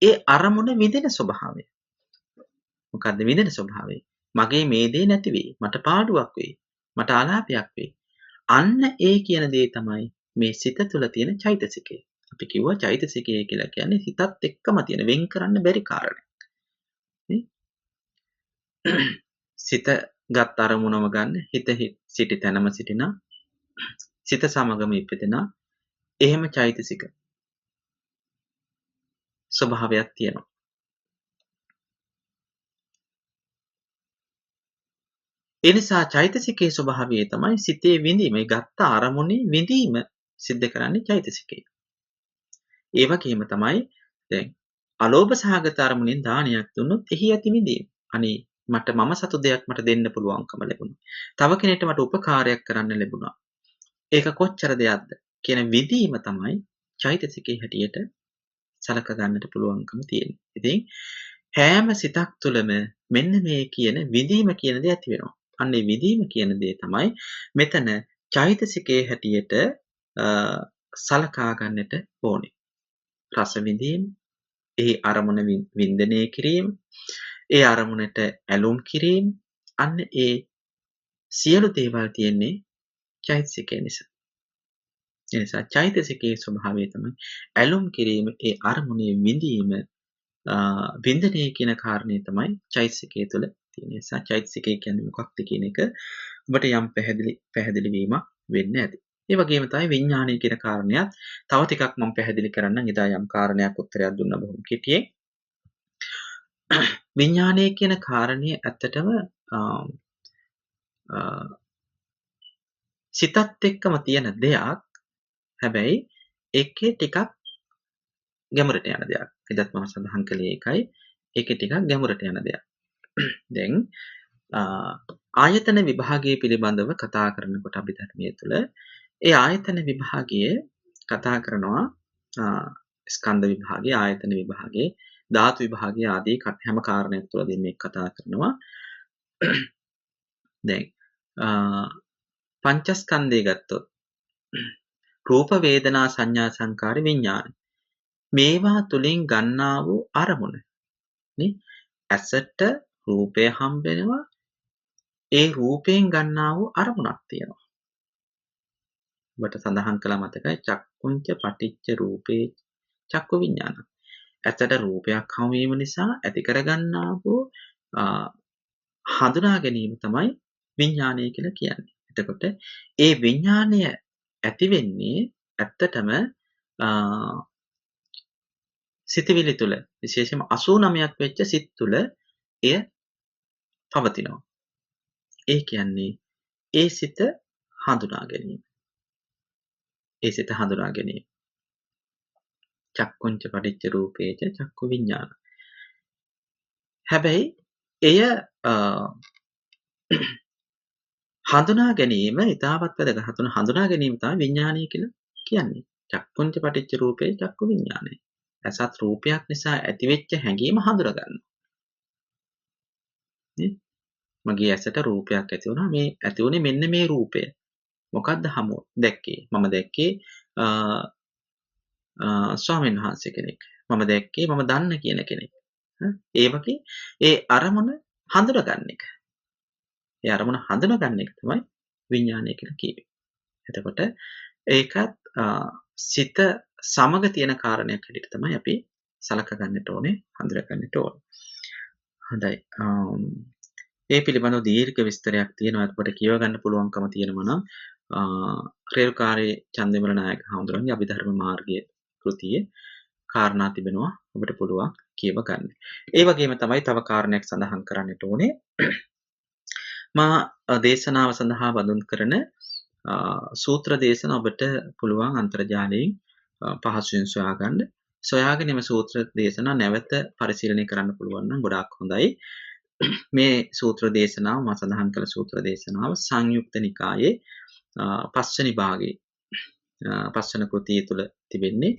Speaker 1: ඒ අරමුණ විඳින ස්වභාවය. මොකද්ද විඳින ස්වභාවය? මගේ මේ දේ නැති වෙයි. මට පාඩුවක් වෙයි. මට අලාභයක් වෙයි. අන්න ඒ කියන දේ තමයි මේ සිත තුළ තියෙන චෛතසිකය. අපි කිව්වා චෛතසිකය කියලා කියන්නේ සිතත් එක්කම තියෙන වෙන් කරන්න බැරි කාරණයක්. නේ? සිත ගත් අරමුණම ගන්න හිත සිටි තැනම සිටිනා සිත සමගම ඉපදෙනා එහෙම චෛතසික ස්වභාවයක් තියෙනවා. ඒ නිසා චෛතසිකයේ ස්වභාවය තමයි සිතේ විඳීම. ඒ ගත්ත අරමුණේ විඳීම සිද්ධ කරන්නේ චෛතසිකය. ඒ වගේම තමයි දැන් අලෝභ සහගත අරමුණෙන් දානයක් දුන්නොත් එහි ඇති විඳීම. අනේ මට මම සතු දෙයක් මට දෙන්න පුළුවන්කම ලැබුණා. තව කෙනෙක්ට මට උපකාරයක් කරන්න ලැබුණා. ඒක කොච්චර දෙයක්ද කියන විඳීම තමයි චෛතසිකයේ හැටියට සලක ගන්නට පුළුවන්කම තියෙන්නේ. ඉතින් හැම සිතක් තුළම මෙන්න මේ කියන විඳීම කියන දේ ඇති වෙනවා. අන්න ඒ විඳීම කියන දේ තමයි මෙතන චෛතසිකයේ හැටියට සලකා ගන්නට ඕනේ. රස විඳීම, ඒ අරමුණ වින්දනය කිරීම, ඒ අරමුණට ඇලුම් කිරීම, අන්න ඒ සියලු දේවල් තියෙන්නේ චෛතසිකය නිසා. ඒ නිසා චෛතසිකයේ ස්වභාවය තමයි ඇලුම් කිරීම, ඒ අරමුණේ විඳීම, වින්දනය කියන කාරණේ තමයි චෛතසිකය තුළ තියෙන නිසා චෛතසිකය කියන්නේ මොකක්ද කියන එක ඔබට යම් පැහැදිලි වීමක් වෙන්න ඇති. ඒ වගේම තමයි විඥානය කියන කාරණයක් තව ටිකක් මම පැහැදිලි කරන්නම්. ඉදා යම් කාරණයක් උත්තරයක් දුන්නා බොහොම කෙටියෙන්. විඥානය කියන කාරණය ඇත්තටම සිතත් එක්කම තියෙන දෙයක්. හැබැයි ඒකේ ටිකක් ගැඹුරට යන දෙයක්. එදත් මම සඳහන් කළේ ඒකයි. ඒකේ ටිකක් ගැඹුරට යන දෙයක්. දැන් ආයතන විභාගය පිළිබඳව කතා කරනකොට අපි ධර්මයේ තුල ඒ ආයතන විභාගය කතා කරනවා ස්කන්ධ විභාගය, ආයතන විභාගය, ධාතු විභාගය ආදී හැම කාරණයක් තුළදී මේක කතා කරනවා. දැන් පංචස්කන්ධය ගත්තොත් රූප වේදනා සංඥා සංකාර විඥාන මේවා තුලින් ගන්නා වූ අරමුණ නේ ඇසට රූපය හම්බ වෙනවා. ඒ රූපයෙන් ගන්නා වූ අරමුණක් තියෙනවා. ඔබට සඳහන් කළා මතකයි චක්කුංච පටිච්ච රූපේ චක්කු විඥාන. ඇසට රූපයක් හමු වීම නිසා ඇති කරගන්නා වූ හඳුනා ගැනීම තමයි විඥානය කියලා කියන්නේ. එතකොට ඒ විඥානය ඇති වෙන්නේ ඇත්තටම සිතවිලි තුල විශේෂයෙන්ම 89ක් වෙච්ච සිත් තුල එය පවතිනවා. ඒ කියන්නේ ඒ සිත හඳුනා ගැනීම. ඒ සිත හඳුනා ගැනීම. චක්කුංච පටිච්ච රූපේච චක්කු විඥාන. හැබැයි එය හඳුනා ගැනීම ඉතාමත් වැදගත්. හඳුනා ගැනීම තමයි විඥානය කියලා කියන්නේ. චක්කුංච පටිච්ච රූපේ චක්කු විඥානය. ඇසත් රූපයක් නිසා ඇතිවෙච්ච හැඟීම හඳුනා ගන්නවා. නේ? මගේ ඇසට රූපයක් ඇති වුණා. මේ ඇති වුණේ මෙන්න මේ රූපය. මොකද්ද හමුව දැක්කේ? මම දැක්කේ ස්වාමීන් වහන්සේ කෙනෙක්. මම දැක්කේ මම දන්න කියන කෙනෙක්. ඒ වගේ ඒ අරමුණ හඳුනගන්න එක. ඒ අරමුණ හඳුනගන්න එක තමයි විඥානය කියලා කියන්නේ. එතකොට ඒකත් සිත සමග තියෙන කාරණයක් හැටියට තමයි අපි සලක ගන්නට ඕනේ, හඳුනා ගන්නට ඕනේ. හොඳයි. ඒ පිළිබඳව දීර්ඝ විස්තරයක් තියෙනවා. අපිට කියව ගන්න පුළුවන්කම තියෙනවා නම් ක්‍රේල්කාරී චන්දිමල නායක හඳුරන්නේ අභිධර්ම මාර්ගයේ කෘතියේ කාරණා තිබෙනවා. ඔබට පුළුවන් කියව ගන්න. ඒ වගේම තමයි තව කාරණයක් සඳහන් කරන්නට ඕනේ. මා දේශනාව සඳහා බඳුන් කරන සූත්‍ර දේශන ඔබට පුළුවන් අන්තර්ජාලයෙන් පහසුවෙන් සොයාගන්න. සොයාගෙන මේ සූත්‍ර දේශනා නැවත පරිශීලනය කරන්න පුළුවන් නම් ගොඩාක් හොඳයි. මේ සූත්‍ර දේශනාව මා සඳහන් කළ සූත්‍ර දේශනාව සංයුක්ත නිකායේ පස්වෙනි භාගයේ පස්වන කෘතිය තුල තිබෙන්නේ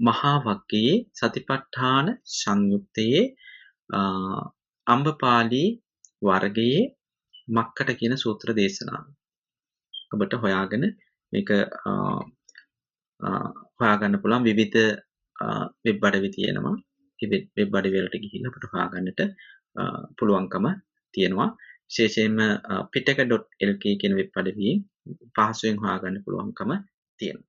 Speaker 1: මහා වග්ගයේ සතිපට්ඨාන සංයුත්තයේ අම්බපාලි වර්ගයේ මක්කට කියන සූත්‍ර දේශනාව. ඔබට හොයාගෙන මේක හොයාගන්න පුළුවන් විවිධ වෙබ් අඩවි තියෙනවා. ඒ වෙබ් අඩවි වලට ගිහිල්ලා අපිට හොයාගන්නට පුළුවන්කම තියෙනවා. විශේෂයෙන්ම pitaka.lk කියන වෙබ් අඩවියෙන් පහසුවෙන් හොයාගන්න පුළුවන්කම තියෙනවා.